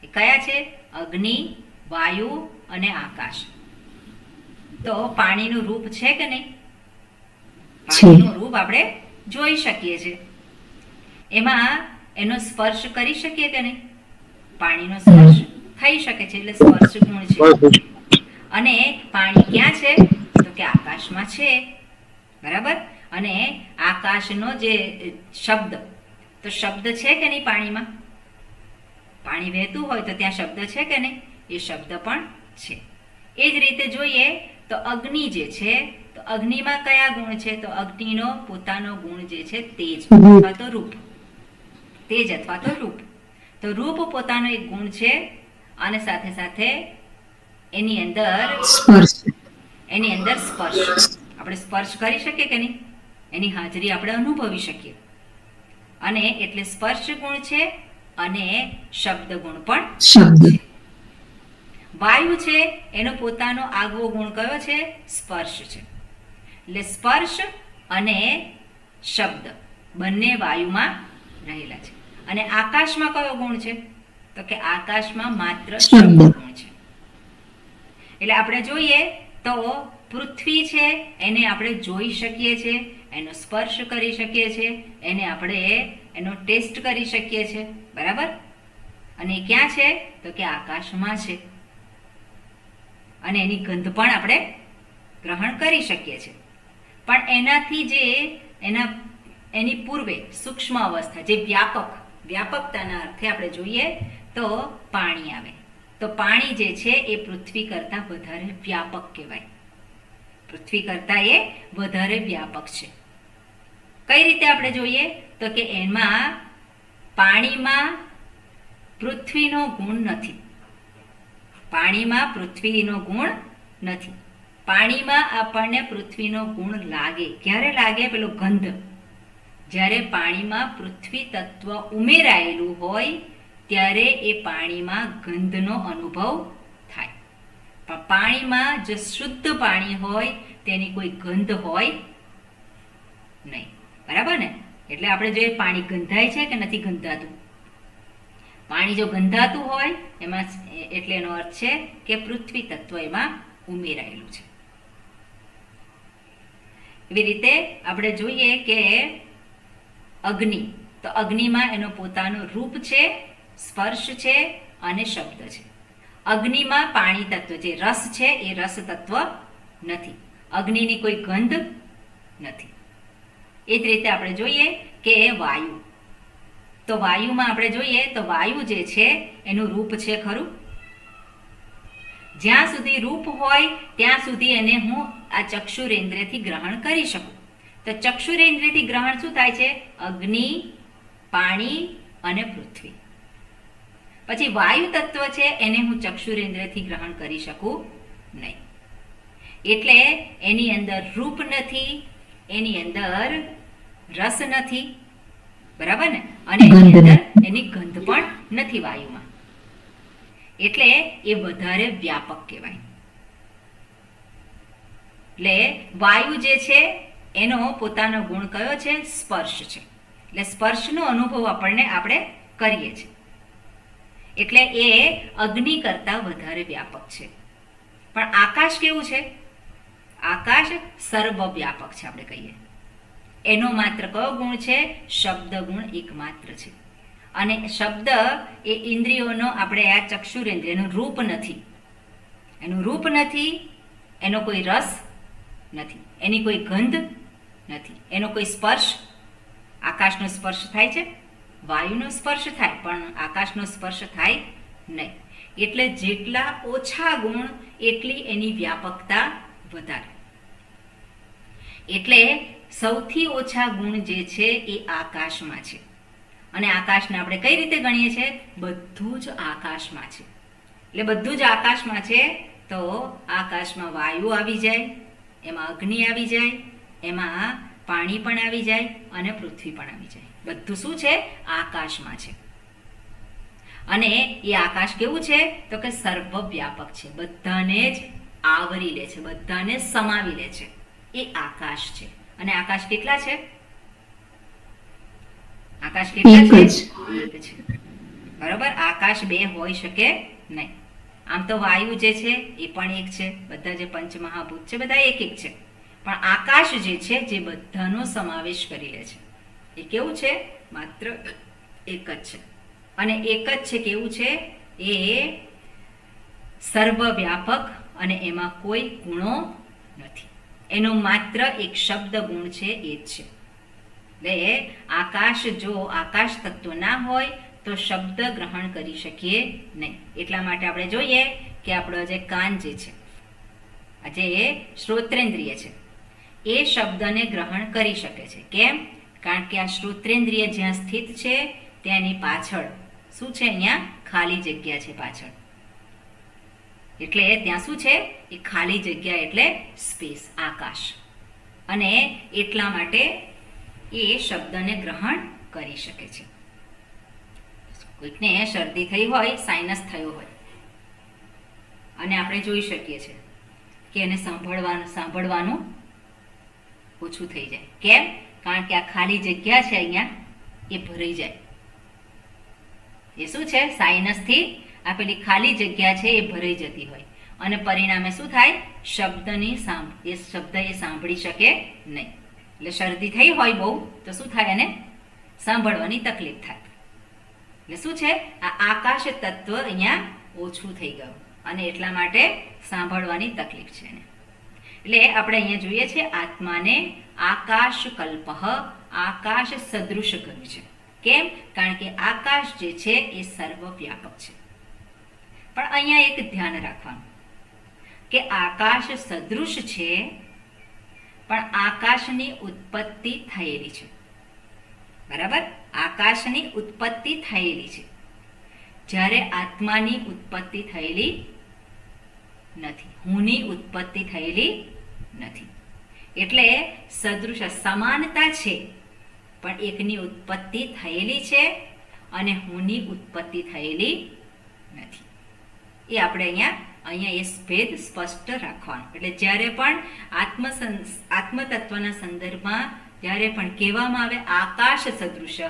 એ કયા છે? અગ્નિ, વાયુ અને આકાશ. તો પાણીનું રૂપ છે કે નહીં? પાણીનું રૂપ આપણે જોઈ શકીએ છીએ. એમાં એનો સ્પર્શ કરી શકીએ કે નહીં? પાણીનો સ્પર્શ થઈ શકે છે એટલે સ્પર્શ ગુણ છે. અને પાણી ક્યાં છે? તો કે આકાશમાં છે. બરાબર? અને આકાશનો જે શબ્દ, તો શબ્દ છે કે નહીં પાણીમાં? પાણી વહેતું હોય તો ત્યાં શબ્દ છે કે નહીં? એ શબ્દ પણ છે. એ જ રીતે જોઈએ તો અગ્નિ જે છે, તો અગ્નિમાં કયા ગુણ છે? તો અગ્નિનો પોતાનો ગુણ જે છે તેજ અથવા તો રૂપ. તેજ અથવા તો રૂપ. તો રૂપ પોતાનો એક ગુણ છે. અને સાથે સાથે એની અંદર સ્પર્શ. આપણે સ્પર્શ કરી શકીએ કે નહીં? એની હાજરી આપણે અનુભવી શકીએ. અને એટલે સ્પર્શ ગુણ છે અને શબ્દ ગુણ પણ છે. વાયુ છે એનો પોતાનો આગવો ગુણ કયો છે? સ્પર્શ છે. એટલે સ્પર્શ અને શબ્દ બંને વાયુમાં રહેલા છે. અને આકાશમાં કયો ગુણ છે? તો કે આકાશમાં માત્ર શબ્દ. શબ્દ ગુણ છે. એટલે આપણે જોઈએ તો પૃથ્વી છે એને આપણે જોઈ શકીએ છીએ, એનો સ્પર્શ કરી શકીએ છીએ, એને આપણે એનો ટેસ્ટ કરી શકીએ છીએ, બરાબર? અને એ ક્યાં છે? તો કે આકાશમાં છે. અને એની ગંધ પણ આપણે ગ્રહણ કરી શકીએ છીએ. પણ એનાથી જે એની પૂર્વે સૂક્ષ્મ અવસ્થા, જે વ્યાપકતાના અર્થે આપણે જોઈએ તો પાણી આવે. તો પાણી જે છે એ પૃથ્વી કરતાં વધારે વ્યાપક કહેવાય. પૃથ્વી કરતાં એ વધારે વ્યાપક છે. કઈ રીતે આપણે જોઈએ? તો કે એમાં પાણીમાં પૃથ્વીનો ગુણ નથી. પાણીમાં પૃથ્વીનો ગુણ નથી. પાણીમાં આપણને પૃથ્વીનો ગુણ લાગે. ક્યારે લાગે? પેલો ગંધ. જ્યારે પાણીમાં પૃથ્વી તત્વ ઉમેરાયેલું હોય ત્યારે એ પાણીમાં ગંધનો અનુભવ થાય. પણ પાણીમાં જે શુદ્ધ પાણી હોય તેની કોઈ ગંધ હોય નહીં, બરાબર ને? એટલે આપણે જોઈએ પાણી ગંધાય છે કે નથી ગંધાતું? પાણી જો ગંધાતું હોય એમાં એટલે એનો અર્થ છે કે પૃથ્વી તત્વ એમાં ઉમેરાયેલું છે. એવી રીતે આપણે જોઈએ કે અગ્નિ, તો અગ્નિમાં એનો પોતાનું રૂપ છે, સ્પર્શ છે અને શબ્દ છે. અગ્નિમાં પાણી તત્વ જે રસ છે એ રસ તત્વ નથી. અગ્નિની કોઈ ગંધ નથી. એ જ રીતે આપણે જોઈએ કે વાયુ, તો વાયુમાં આપણે જોઈએ તો વાયુ જે છે એનું રૂપ છે ખરું? જ્યાં સુધી રૂપ હોય ત્યાં સુધી એને હું આ ચક્ષુરેન્દ્રિયથી ગ્રહણ કરી શકું. તો ચક્ષુરેન્દ્રિયથી ગ્રહણ શું થાય છે? અગ્નિ, પાણી અને પૃથ્વી. પછી વાયુ તત્વ છે એને હું ચક્ષુરેન્દ્રિયથી ગ્રહણ કરી શકું નહીં. એટલે એની અંદર રૂપ નથી, એની અંદર રસ નથી, બરાબર ને? અને એની અંદર એની ગંધ પણ નથી વાયુમાં. એટલે એ વધારે વ્યાપક કહેવાય. એટલે વાયુ જે છે એનો પોતાનો ગુણ કયો છે? સ્પર્શ છે. એટલે સ્પર્શનો અનુભવ આપણે કરીએ છીએ. એટલે એ અગ્નિ કરતાં વધારે વ્યાપક છે. પણ આકાશ કેવું છે? આકાશ સર્વવ્યાપક છે આપણે કહીએ. એનો માત્ર કયો ગુણ છે? શબ્દ ગુણ એકમાત્ર છે. અને શબ્દ એ ઇન્દ્રિયોનો આપણે આ ચક્ષુરેન્દ્રિય એનું રૂપ નથી. એનું રૂપ નથી, એનો કોઈ રસ નથી, એની કોઈ ગંધ નથી, એનો કોઈ સ્પર્શ. આકાશનો સ્પર્શ થાય છે, વાયુનો સ્પર્શ થાય, પણ આકાશનો સ્પર્શ થાય નહીં. એટલે જેટલા ઓછા ગુણ એટલી એની વ્યાપકતા વધારે. એટલે સૌથી ઓછા ગુણ જે છે એ આકાશમાં છે. અને આકાશને આપણે કઈ રીતે ગણીએ છીએ? બધું જ આકાશમાં છે. એટલે બધું જ આકાશમાં છે. તો આકાશમાં વાયુ આવી જાય, એમાં અગ્નિ આવી જાય, એમાં પાણી પણ આવી જાય અને પૃથ્વી પણ આવી જાય. બધું શું છે? આકાશમાં છે. અને એ આકાશ કેવું છે? તો કે સર્વવ્યાપક છે. બધાને જ આવરી લે છે, બધાને સમાવી લે છે. એ આકાશ છે. અને આકાશ કેટલા છે? આકાશ કેટલા એક છે? જ. એક છે. બરોબર? આકાશ બે હોઈ શકે નહીં. આમ તો વાયુ જે છે એ પણ એક છે, બધા જે પંચમહાભૂત છે બધા એક એક છે. પણ આકાશ જે છે જે બધાનો સમાવેશ કરી લે છે, એ કેવું છે? માત્ર એક જ છે. અને એક જ છે કેવું છે? એ સર્વવ્યાપક અને એમાં કોઈ ગુણો નથી. એનો માત્ર એક શબ્દ ગુણ છે, એ જ છે. એટલે આકાશ, જો આકાશ તત્વ ના હોય તો શબ્દ ગ્રહણ કરી શકીએ નહીં. એટલા માટે આપણે જોઈએ કે આપણો જે કાન જે છે, જે શ્રોત્રેન્દ્રિય છે, એ શબ્દને ગ્રહણ કરી શકે છે. કેમ? કારણ કે આ શ્રોત્રેન્દ્રિય જ્યાં સ્થિત છે ત્યાંની પાછળ શું છે? અહીંયા ખાલી જગ્યા છે પાછળ. એટલે ત્યાં શું છે? એ ખાલી જગ્યા એટલે સ્પેસ, આકાશ. અને એટલા માટે એ શબ્દને ગ્રહણ કરી શકે છે. કોઈકને શરદી થઈ હોય, સાઇનસ થયો હોય, અને આપણે જોઈ શકીએ છીએ કે એને સાંભળવાનું ઓછું થઈ જાય. કેમ? કારણ કે આ ખાલી જગ્યા છે અહીંયા એ ભરાઈ જાય. એ શું છે? સાઇનસથી આ પેલી ખાલી જગ્યા છે એ ભરાઈ જતી હોય અને પરિણામે શું થાય? એ શબ્દ એ સાંભળી શકે નહીં. એટલે શરદી થઈ હોય બહુ તો શું થાય? એને સાંભળવાની તકલીફ થાય. એટલે શું છે? આ આકાશ તત્વ અહીંયા ઓછું થઈ ગયું અને એટલા માટે સાંભળવાની તકલીફ છે એને. એટલે આપણે અહીંયા જોઈએ છે આત્માને આકાશ કલ્પઃ, આકાશ સદૃશ કહ્યું છે. કેમ? કારણ કે આકાશ જે છે એ સર્વવ્યાપક છે. પણ અહીંયા એક ધ્યાન રાખવાનું કે આકાશ સદૃશ છે પણ આકાશની ઉત્પત્તિ થયેલી છે. બરાબર? આકાશની ઉત્પત્તિ થયેલી છે જ્યારે આત્માની ઉત્પત્તિ થયેલી નથી, હુંની ઉત્પત્તિ થયેલી નથી. એટલે સદૃશ સમાનતા છે પણ એકની ઉત્પત્તિ થયેલી છે અને હુંની ઉત્પત્તિ થયેલી નથી. એ આપણે અહીંયા એ ભેદ સ્પષ્ટ રાખવાનો. એટલે જ્યારે પણ આત્મતત્વના સંદર્ભમાં જ્યારે પણ કહેવામાં આવે આકાશ સદૃશ,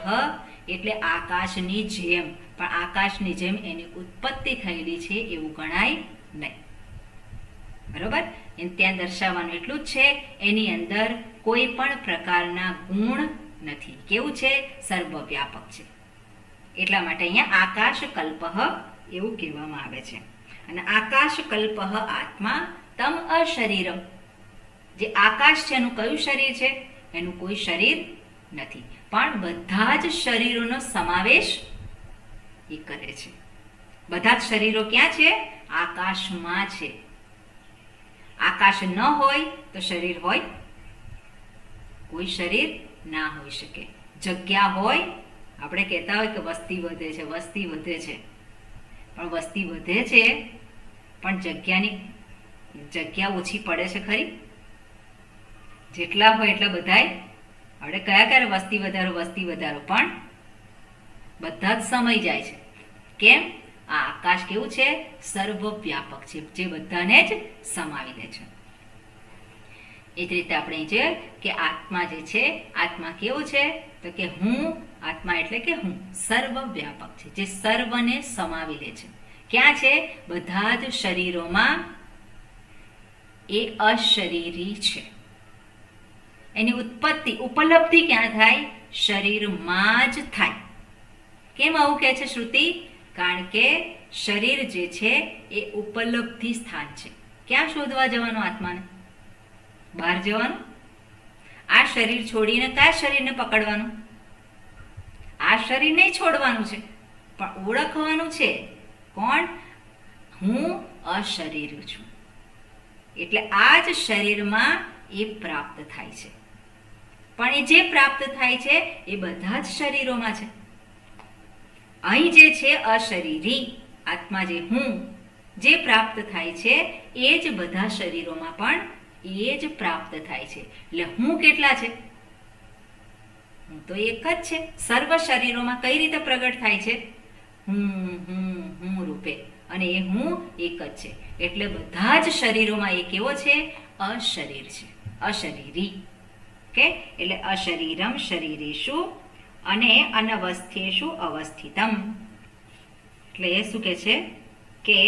એટલે આકાશની જેમ, પણ આકાશની જેમ એની ઉત્પત્તિ થયેલી છે એવું ગણાય નહીં. બરોબર? ત્યાં દર્શાવવાનું એટલું જ છે, એની અંદર કોઈ પણ પ્રકારના ગુણ નથી. કેવું છે? સર્વવ્યાપક છે. એટલા માટે અહીંયા આકાશ કલ્પઃ એવું કહેવામાં આવે છે. અને આકાશ કલ્પઃ આત્મા તમ અશરીરમ, જે આકાશ છે એનું કયું શરીર છે? એનું કોઈ શરીર નથી, પણ બધા જ શરીરોનો સમાવેશ એ કરે છે. બધા જ શરીરો ક્યાં છે? આકાશમાં છે. આકાશ ન હોય તો શરીર હોય? કોઈ શરીર ના હોઈ શકે. જગ્યા હોય, આપણે કહેતા હોય કે વસ્તી વધે છે, વસ્તી વધે છે, પણ વસ્તી વધે છે પણ જગ્યા ઓછી પડે છે ખરી? જેટલા હોય એટલા બધાય આપણે કયા ક્યારે વસ્તી વધારો પણ બધા જ સમય જાય છે. કેમ? આ આકાશ કેવું છે? સર્વવ્યાપક છે, જે બધાને જ સમાવી લે છે. એ જ રીતે આપણે છે કે આત્મા જે છે, આત્મા કેવો છે? તો કે હું, આત્મા એટલે કે હું સર્વવ્યાપક છે, જે સર્વને સમાવી લે છે. ક્યાં છે? બધા જ શરીરોમાં. એ અશરીરી છે. એની ઉપલબ્ધિ ક્યાં થાય? શરીરમાં જ થાય. કેમ આવું કહે છે શ્રુતિ? કારણ કે શરીર જે છે એ ઉપલબ્ધિ સ્થાન છે. ક્યાં શોધવા જવાનું આત્માને? બહાર જવાનું? આ શરીર છોડીને કયા શરીરને પકડવાનું? આ શરીરને છોડવાનું છે, પણ ઓળખવાનું છે કોણ? હું અશરીર છું. એટલે આ જ શરીરમાં એ પ્રાપ્ત થાય છે. પણ એ જે પ્રાપ્ત થાય છે એ બધા જ શરીરોમાં છે. અહીં જે છે અશરીરી આત્મા, જે હું, જે પ્રાપ્ત થાય છે એ જ બધા શરીરોમાં પણ એ જ પ્રાપ્ત થાય છે. એટલે હું કેટલા છે? હું તો એક જ છે. સર્વ શરીરોમાં કઈ રીતે પ્રગટ થાય છે? હું રૂપે. અને એ હું એક જ છે. એટલે બધા જ શરીરોમાં એ કેવો છે? અશરીર છે, અશરીરી. કે એટલે અશરીરમ શરીરેષુ અને અનવસ્થ્યેષુ અવસ્થિતમ. એટલે એ શું કે છે? કે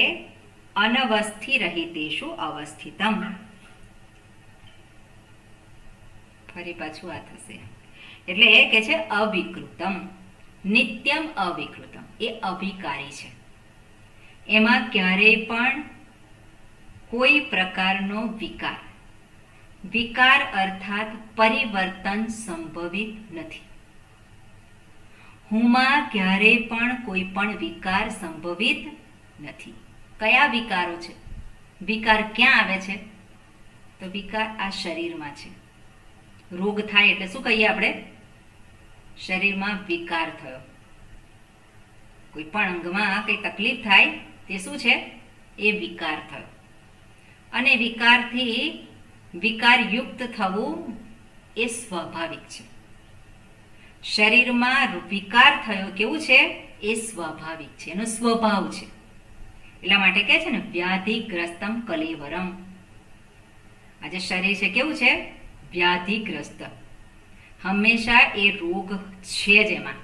અનવસ્થિ રહિતેષુ અવસ્થિતમ. ફરી પાછું આ થશે. એટલે એ કે છે અવિકૃતમ, નિત્યમ અવિકૃતમ. એ અવિકારી છે. એમાં ક્યારેય પણ કોઈ પ્રકારનો વિકાર અર્થાત પરિવર્તન સંભવિત નથી. હુંમાં ક્યારેય પણ કોઈ પણ વિકાર સંભવિત નથી. કયા વિકારો છે? વિકાર ક્યાં આવે છે? તો વિકાર આ શરીરમાં છે. રોગ થાય એટલે શું કહીએ આપણે? શરીરમાં વિકાર થયો. કોઈ પણ અંગમાં કઈ તકલીફ થાય તે શું છે? એ વિકાર થયો. અને વિકારથી વિકારયુક્ત થવું એ સ્વાભાવિક છે. શરીરમાં વિકાર થયો કેવું છે? એ સ્વાભાવિક છે, એનો સ્વભાવ છે. એટલા માટે કહે છે ને વ્યાધિગ્રસ્તમ કલેવરમ. આજે શરીર છે કેવું છે? વ્યાધિગ્રસ્ત. હંમેશા એ રોગ છે જ, એમાં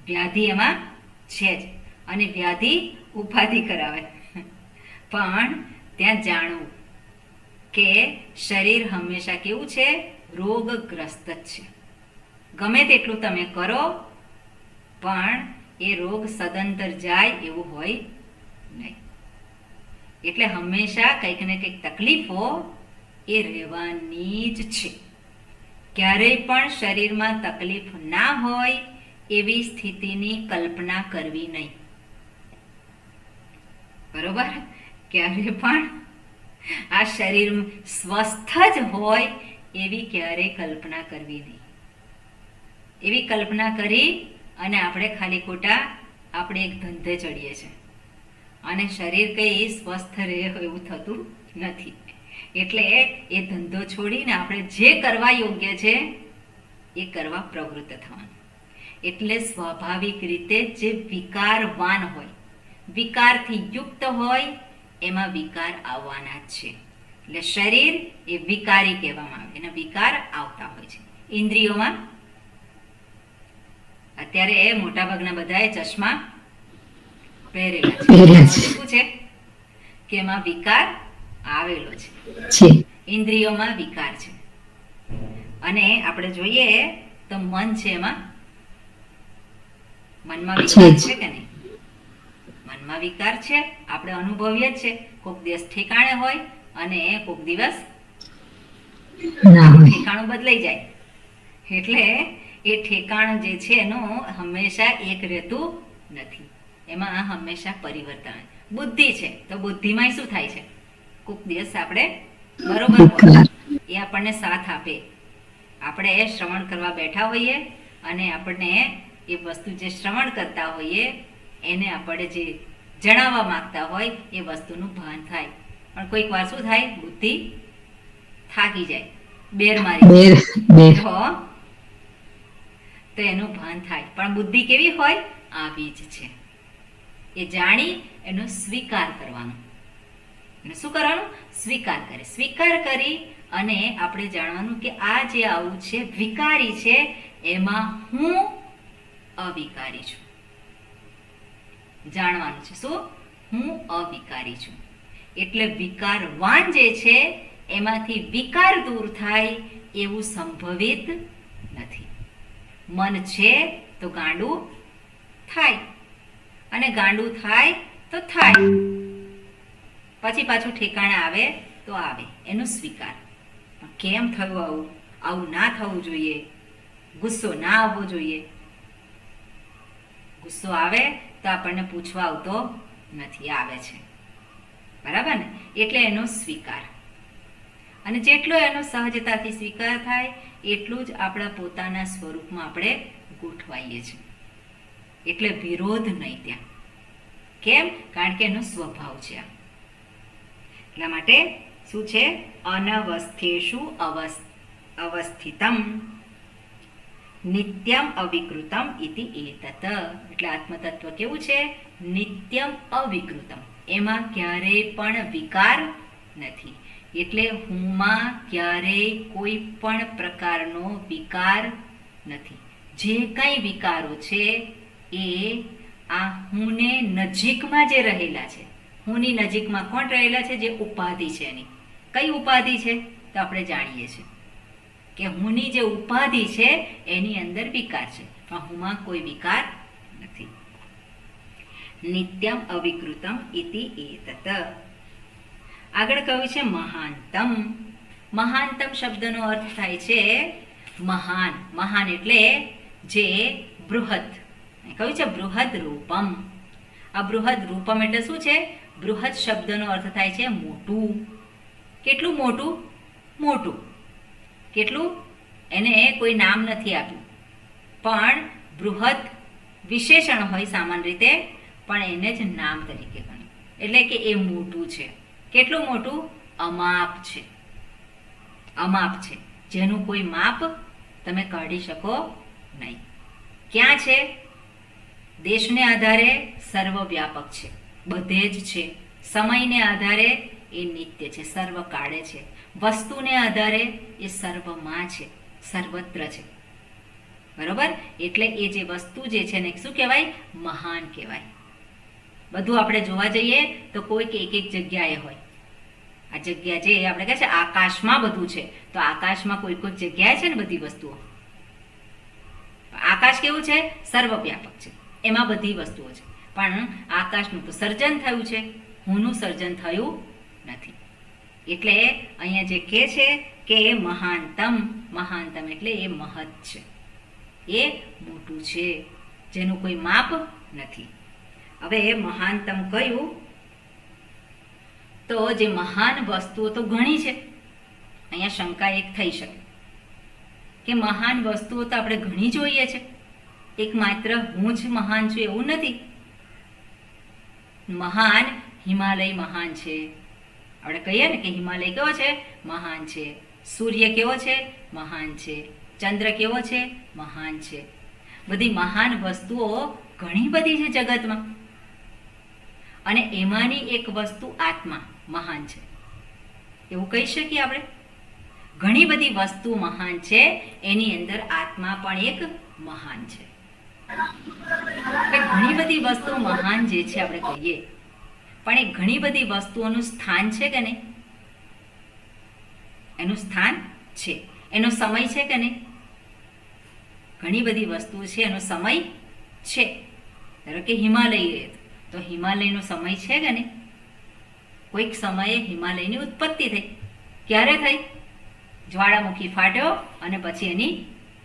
વ્યાધિ એમાં છે જ. અને વ્યાધિ ઉપાધિ કરાવે. પણ ત્યાં જાણવું કે શરીર હંમેશા કેવું છે? રોગગ્રસ્ત જ છે. ગમે તેટલું તમે કરો પણ એ રોગ સદંતર જાય એવું હોય નહીં. એટલે હંમેશા કંઈક ને કંઈક તકલીફો એ રહેવાની જ છે. ક્યારેય પણ શરીરમાં તકલીફ ના હોય એવી સ્થિતિની કલ્પના કરવી નહીં. બરોબર? ક્યારે પણ આ શરીર સ્વસ્થ જ હોય એવી ક્યારેય કલ્પના કરવી નહીં. એવી કલ્પના કરી અને આપણે ખાલી ખોટા આપણે એક ધંધે ચડીએ છીએ અને શરીર કંઈ સ્વસ્થ રહે એવું થતું નથી. એટલે એ ધંધો છોડીને આપણે જે કરવા યોગ્ય છે એ કરવા પ્રવૃત્ત થવાનું. એટલે સ્વાભાવિક રીતે જે વિકારવાન હોય, વિકારથી યુક્ત હોય, એમાં વિકાર આવવાના જ છે. એટલે શરીર એ વિકારી કહેવામાં આવે, એના વિકાર આવતા હોય છે. ઇન્દ્રિયોમાં અત્યારે મોટાભાગના બધાએ ચશ્મા પહેરેલા છે. શું છે કે એમાં વિકાર આવેલો છે. ઇન્દ્રિયોમાં વિકાર છે. અને આપણે જોઈએ તો મન છે, એમાં મનમાં વિકાર છે કે નહીં? મનમાં વિકાર છે. આપણે અનુભવીએ જ છે. કોઈક દિવસ ઠેકાણે હોય અને કોઈક દિવસ ઠેકાણું બદલાઈ જાય. એટલે એ ઠેકાણું જે છે એનું હંમેશા એક રહેતું નથી. એમાં હંમેશા પરિવર્તન. બુદ્ધિ છે તો બુદ્ધિમાં શું થાય છે? કોઈક દિવસ આપણે બરોબર હોય એ આપણને સાથ આપે. આપણે શ્રવણ કરવા બેઠા હોઈએ અને આપણને એ વસ્તુ જે શ્રવણ કરતા હોઈએ એને આપણે જે જણાવવા માંગતા હોય એ વસ્તુનું ભાન થાય. પણ કોઈક વાર શું થાય? બુદ્ધિ થાકી જાય, બેર મારી તો એનું ભાન થાય. પણ બુદ્ધિ કેવી હોય? આવી જ છે. એ જાણી એનો સ્વીકાર કરવાનો. અને શું કરવાનું? સ્વીકાર કરે. સ્વીકાર કરી અને આપણે જાણવાનું કે આ જે આવું છે વિકારી છે, એમાં હું અવિકારી છું. જાણવાનું છે શું? હું અવિકારી છું. એટલે વિકારવાન જે છે એમાંથી વિકાર દૂર થાય એવું સંભવિત નથી. મન છે તો ગાંડું થાય, અને ગાંડું થાય તો થાય, પછી પાછું ઠેકાણે આવે તો આવે. એનો સ્વીકાર. કેમ થયું આવું? આવું ના થવું જોઈએ. ગુસ્સો ના આવવો જોઈએ. ગુસ્સો આવે તો આપણને પૂછવા આવતો નથી, આવે છે. બરાબર ને? એટલે એનો સ્વીકાર. અને જેટલો એનો સહજતાથી સ્વીકાર થાય એટલું જ આપણા પોતાના સ્વરૂપમાં આપણે ગોઠવાઈએ છીએ. એટલે વિરોધ નહીં ત્યાં. કેમ? કારણ કે એનો સ્વભાવ છે. એટલા માટે શું છે? અનવસ્થેષુ અવસ્થિતમ નિત્યમ અવિકૃતમ ઇતિ એતત. એટલે આત્મતત્વ કેવું છે? નિત્યમ અવિકૃતમ. એમાં ક્યારેય પણ વિકાર નથી. એટલે હુંમાં ક્યારેય કોઈ પણ પ્રકારનો વિકાર નથી. જે કંઈ વિકારો છે એ આ હુંને નજીકમાં જે રહેલા છે. હુંની નજીકમાં કોણ રહેલા છે? જે ઉપાધિ છે એની. કઈ ઉપાધિ છે? તો આપણે જાણીએ છીએ કે હુંની જે ઉપાધિ છે એની અંદર વિકાર છે, પણ હુંમાં કોઈ વિકાર નથી. નિત્યમ અવિકૃતમ ઇતિ એતત. આગળ કહ્યું છે મહાનતમ. મહાનતમ શબ્દનો અર્થ થાય છે મહાન. મહાન એટલે જે બૃહદ. કહ્યું છે બૃહદ રૂપમ. આ બૃહદ રૂપમ એટલે શું છે? બૃહદ શબ્દનો અર્થ થાય છે મોટું. કેટલું મોટું? મોટું. કેટલું? એને કોઈ નામ નથી આપ્યું, પણ બૃહદ વિશેષણ હોય સામાન્ય રીતે, પણ એને જ નામ તરીકે ગણ્યું. એટલે કે એ મોટું છે. કેટલું મોટું? અમાપ છે. અમાપ છે, જેનું કોઈ માપ તમે કાઢી શકો નહીં. ક્યાં છે? દેશને આધારે સર્વવ્યાપક છે, બધે જ છે. સમયને આધારે એ નિત્ય છે, સર્વકાળે છે. વસ્તુને આધારે એ સર્વમાં છે, સર્વત્ર છે. બરોબર? એટલે એ જે વસ્તુ જે છે ને શું કહેવાય? મહાન કહેવાય. બધું આપણે જોવા જઈએ તો કોઈક એક એક જગ્યાએ હોય. આ જગ્યા જે આપણે કહે છે આકાશમાં બધું છે, તો આકાશમાં કોઈ કોઈ જગ્યાએ છે ને બધી વસ્તુઓ. આકાશ કેવું છે? સર્વવ્યાપક છે, એમાં બધી વસ્તુઓ છે. પણ આકાશનું તો સર્જન થયું છે, હુંનું સર્જન થયું નથી. એટલે અહીંયા જે કહે છે કે મહાનતમ, મહાનતમ એટલે એ મહત છે, એ મોટું છે, જેનું કોઈ માપ નથી. હવે મહાનતમ કયું? તો જે મહાન વસ્તુઓ તો ઘણી છે. અહીંયા શંકા એક થઈ શકે કે મહાન વસ્તુઓ તો આપણે ઘણી જોઈએ છે, એક માત્ર હું જ મહાન છું એવું નથી. મહાન હિમાલય મહાન છે. આપણે કહીએ ને કે હિમાલય કેવો છે? મહાન છે. સૂર્ય કેવો છે? મહાન છે. ચંદ્ર કેવો છે? મહાન છે. બધી મહાન વસ્તુઓ ઘણી બધી છે જગતમાં, અને એમાંની એક વસ્તુ આત્મા મહાન છે એવું કહી શકીએ આપણે. ઘણી બધી વસ્તુ મહાન છે, એની અંદર આત્મા પણ એક મહાન છે. ઘણી બધી વસ્તુ મહાન જે છે આપણે કહીએ, પણ એ ઘણી બધી વસ્તુઓનું સ્થાન છે કે નહીં? એનું સ્થાન છે. એનો સમય છે કે નહીં? ઘણી બધી વસ્તુઓ છે, એનો સમય છે. ધારો કે હિમાલય, તો હિમાલયનો સમય છે કે નહીં? કોઈક સમયે હિમાલયની ઉત્પત્તિ થઈ. ક્યારે થઈ? જ્વાળામુખી ફાટ્યો અને પછી એની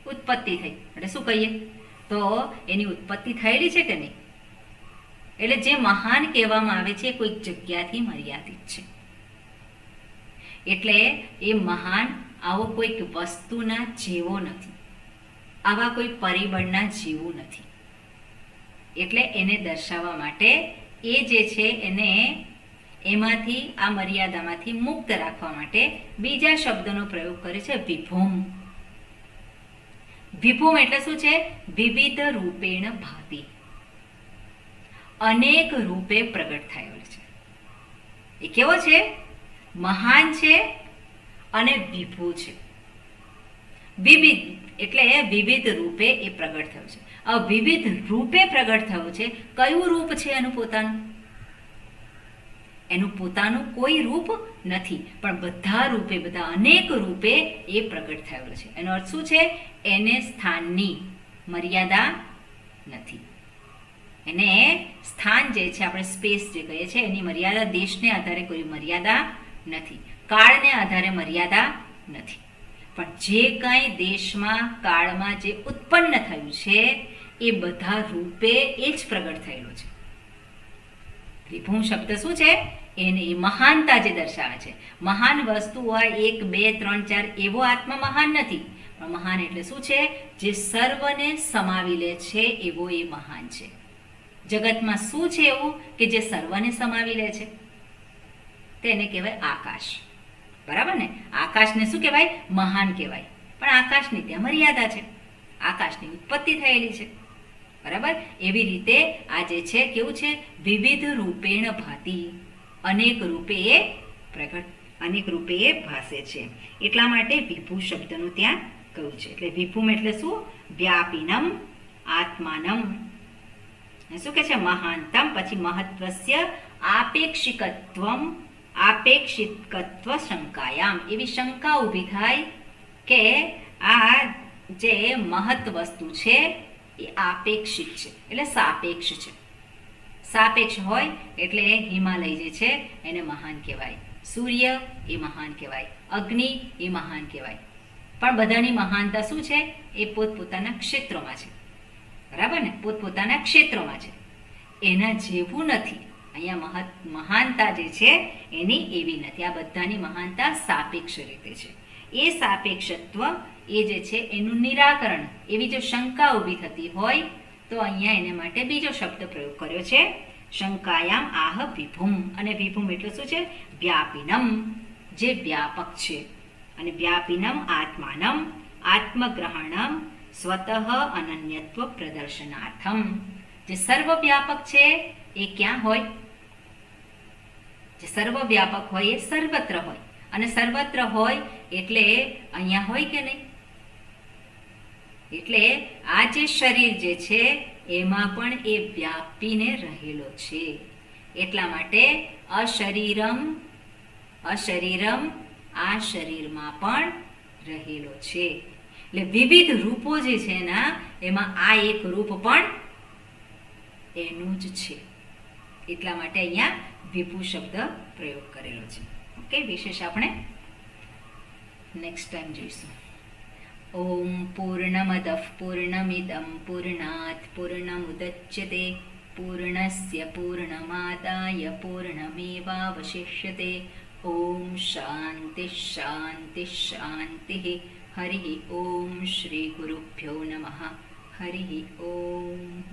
ઉત્પત્તિ થઈ. એટલે શું કહીએ? તો એની ઉત્પત્તિ થયેલી છે કે નહીં? એટલે જે મહાન કહેવામાં આવે છે કોઈક જગ્યાથી મર્યાદિત છે. એટલે એ મહાન આવો કોઈક વસ્તુના જેવો નથી, આવા કોઈ પરિબળના જેવું નથી. એટલે એને દર્શાવવા માટે એ જે છે એને એમાંથી, આ મર્યાદામાંથી મુક્ત રાખવા માટે બીજા શબ્દનો પ્રયોગ કરે છે, વિભૂમ. વિભૂમ એટલે શું છે? વિવિધ રૂપેણ ભાતિ, અનેક રૂપે પ્રગટ થયેલ છે. એ કેવો છે? મહાન છે અને વિભુ છે. વિવિધ એટલે વિવિધ રૂપે એ પ્રગટ થયું છે. આ વિવિધ રૂપે પ્રગટ થયું છે. કયું રૂપ છે એનું પોતાનું? એનું પોતાનું કોઈ રૂપ નથી, પણ બધા રૂપે, બધા અનેક રૂપે એ પ્રગટ થયેલો છે. એનો અર્થ શું છે? એને સ્થાનની મર્યાદા નથી. એને સ્થાન જે છે, આપણે સ્પેસ જે કહીએ છીએ, એની મર્યાદા, દેશને આધારે કોઈ મર્યાદા નથી, કાળને આધારે મર્યાદા નથી. પણ જે કંઈ દેશમાં, કાળમાં જે ઉત્પન્ન થયું છે એ બધા રૂપે એ જ પ્રગટ થયેલું છે. વિભૂમ શબ્દ શું છે? એની મહાનતા જે દર્શાવે છે. મહાન વસ્તુ હોય 1, 2, 3, 4 એવો આત્મા મહાન નથી, પણ મહાન એટલે શું છે? જે સર્વને સમાવી લે છે એવો એ મહાન છે. જગતમાં શું છે એવું કે જે સર્વને સમાવી લે છે? તેને કહેવાય આકાશ. બરાબર ને? આકાશને શું કહેવાય? મહાન કહેવાય. પણ આકાશની ત્યાં મર્યાદા છે, આકાશની ઉત્પત્તિ થયેલી છે. બરાબર? એવી રીતે આ જે છે કેવું છે? વિવિધ રૂપેણ ભાતિ, અનેક રૂપે એ પ્રગટ, અનેક રૂપે એ ભાસે છે. એટલા માટે વિભુ શબ્દનું ત્યાં કહ્યું છે. એટલે વિભુમ એટલે શું? વ્યાપિનમ આત્માનમ. શું કે છે? મહાનતમ, પછી મહત્વસ્ય આપેક્ષિકત્વમ, આપેક્ષિકત્વ શંકાયામ. એવી શંકા ઊભી થાય કે આ જે મહત્ વસ્તુ છે એ આપેક્ષિત છે, એટલે સાપેક્ષ છે. સાપેક્ષ હોય એટલે હિમાલય જે છે એને મહાન કહેવાય, સૂર્ય એ મહાન કહેવાય, અગ્નિ એ મહાન કહેવાય. પણ બધાની મહાનતા શું છે? એ પોતપોતાના ક્ષેત્રોમાં છે. બરાબર ને? પોતપોતાના ક્ષેત્રોમાં છે, એના જેવું નથી. અહીંયા મહાનતા જે છે એની એવી નથી. આ બધાની મહાનતા સાપેક્ષ રીતે છે. એ સાપેક્ષત્વ એ જે છે એનું નિરાકરણ, એવી જો શંકા ઊભી થતી હોય તો અહીંયા એને માટે બીજો શબ્દ પ્રયોગ કર્યો છે, શંકાયામ આહ વિભુમ. અને વિભુમ એટલે શું છે? વ્યાપિનમ, જે વ્યાપક છે. અને વ્યાપિનમ આત્માનમ, આત્મગ્રહણમ સ્વતઃ અનન્યત્વ પ્રદર્શનાર્થમ. જે સર્વવ્યાપક છે એ ક્યાં હોય? જે સર્વવ્યાપક હોય એ સર્વત્ર હોય, અને સર્વત્ર હોય એટલે અહીંયા હોય કે નહીં? એટલે આ જે શરીર જે છે એમાં પણ એ વ્યાપીને રહેલો છે. એટલા માટે અશરીરમ અશરીરમ આ શરીરમાં પણ રહેલો છે. એટલે વિવિધ રૂપો જે છે એના એમાં આ એક રૂપ પણ એનું જ છે. એટલા માટે અહીંયા વિભુ શબ્દ પ્રયોગ કરેલો છે. ઓકે, વિશેષ આપણે નેક્સ્ટ ટાઈમ જોઈશું. ઓમ પૂર્ણમદઃ પૂર્ણમિદં પૂર્ણાત પૂર્ણમુદચ્યતે પૂર્ણસ્ય પૂર્ણમાદાય પૂર્ણમેવાવશિષ્યતે. ઓમ શાંતિ શાંતિ શાંતિ. હરિ ઓમ શ્રી ગુરુભ્યો નમઃ. હરિ ઓમ.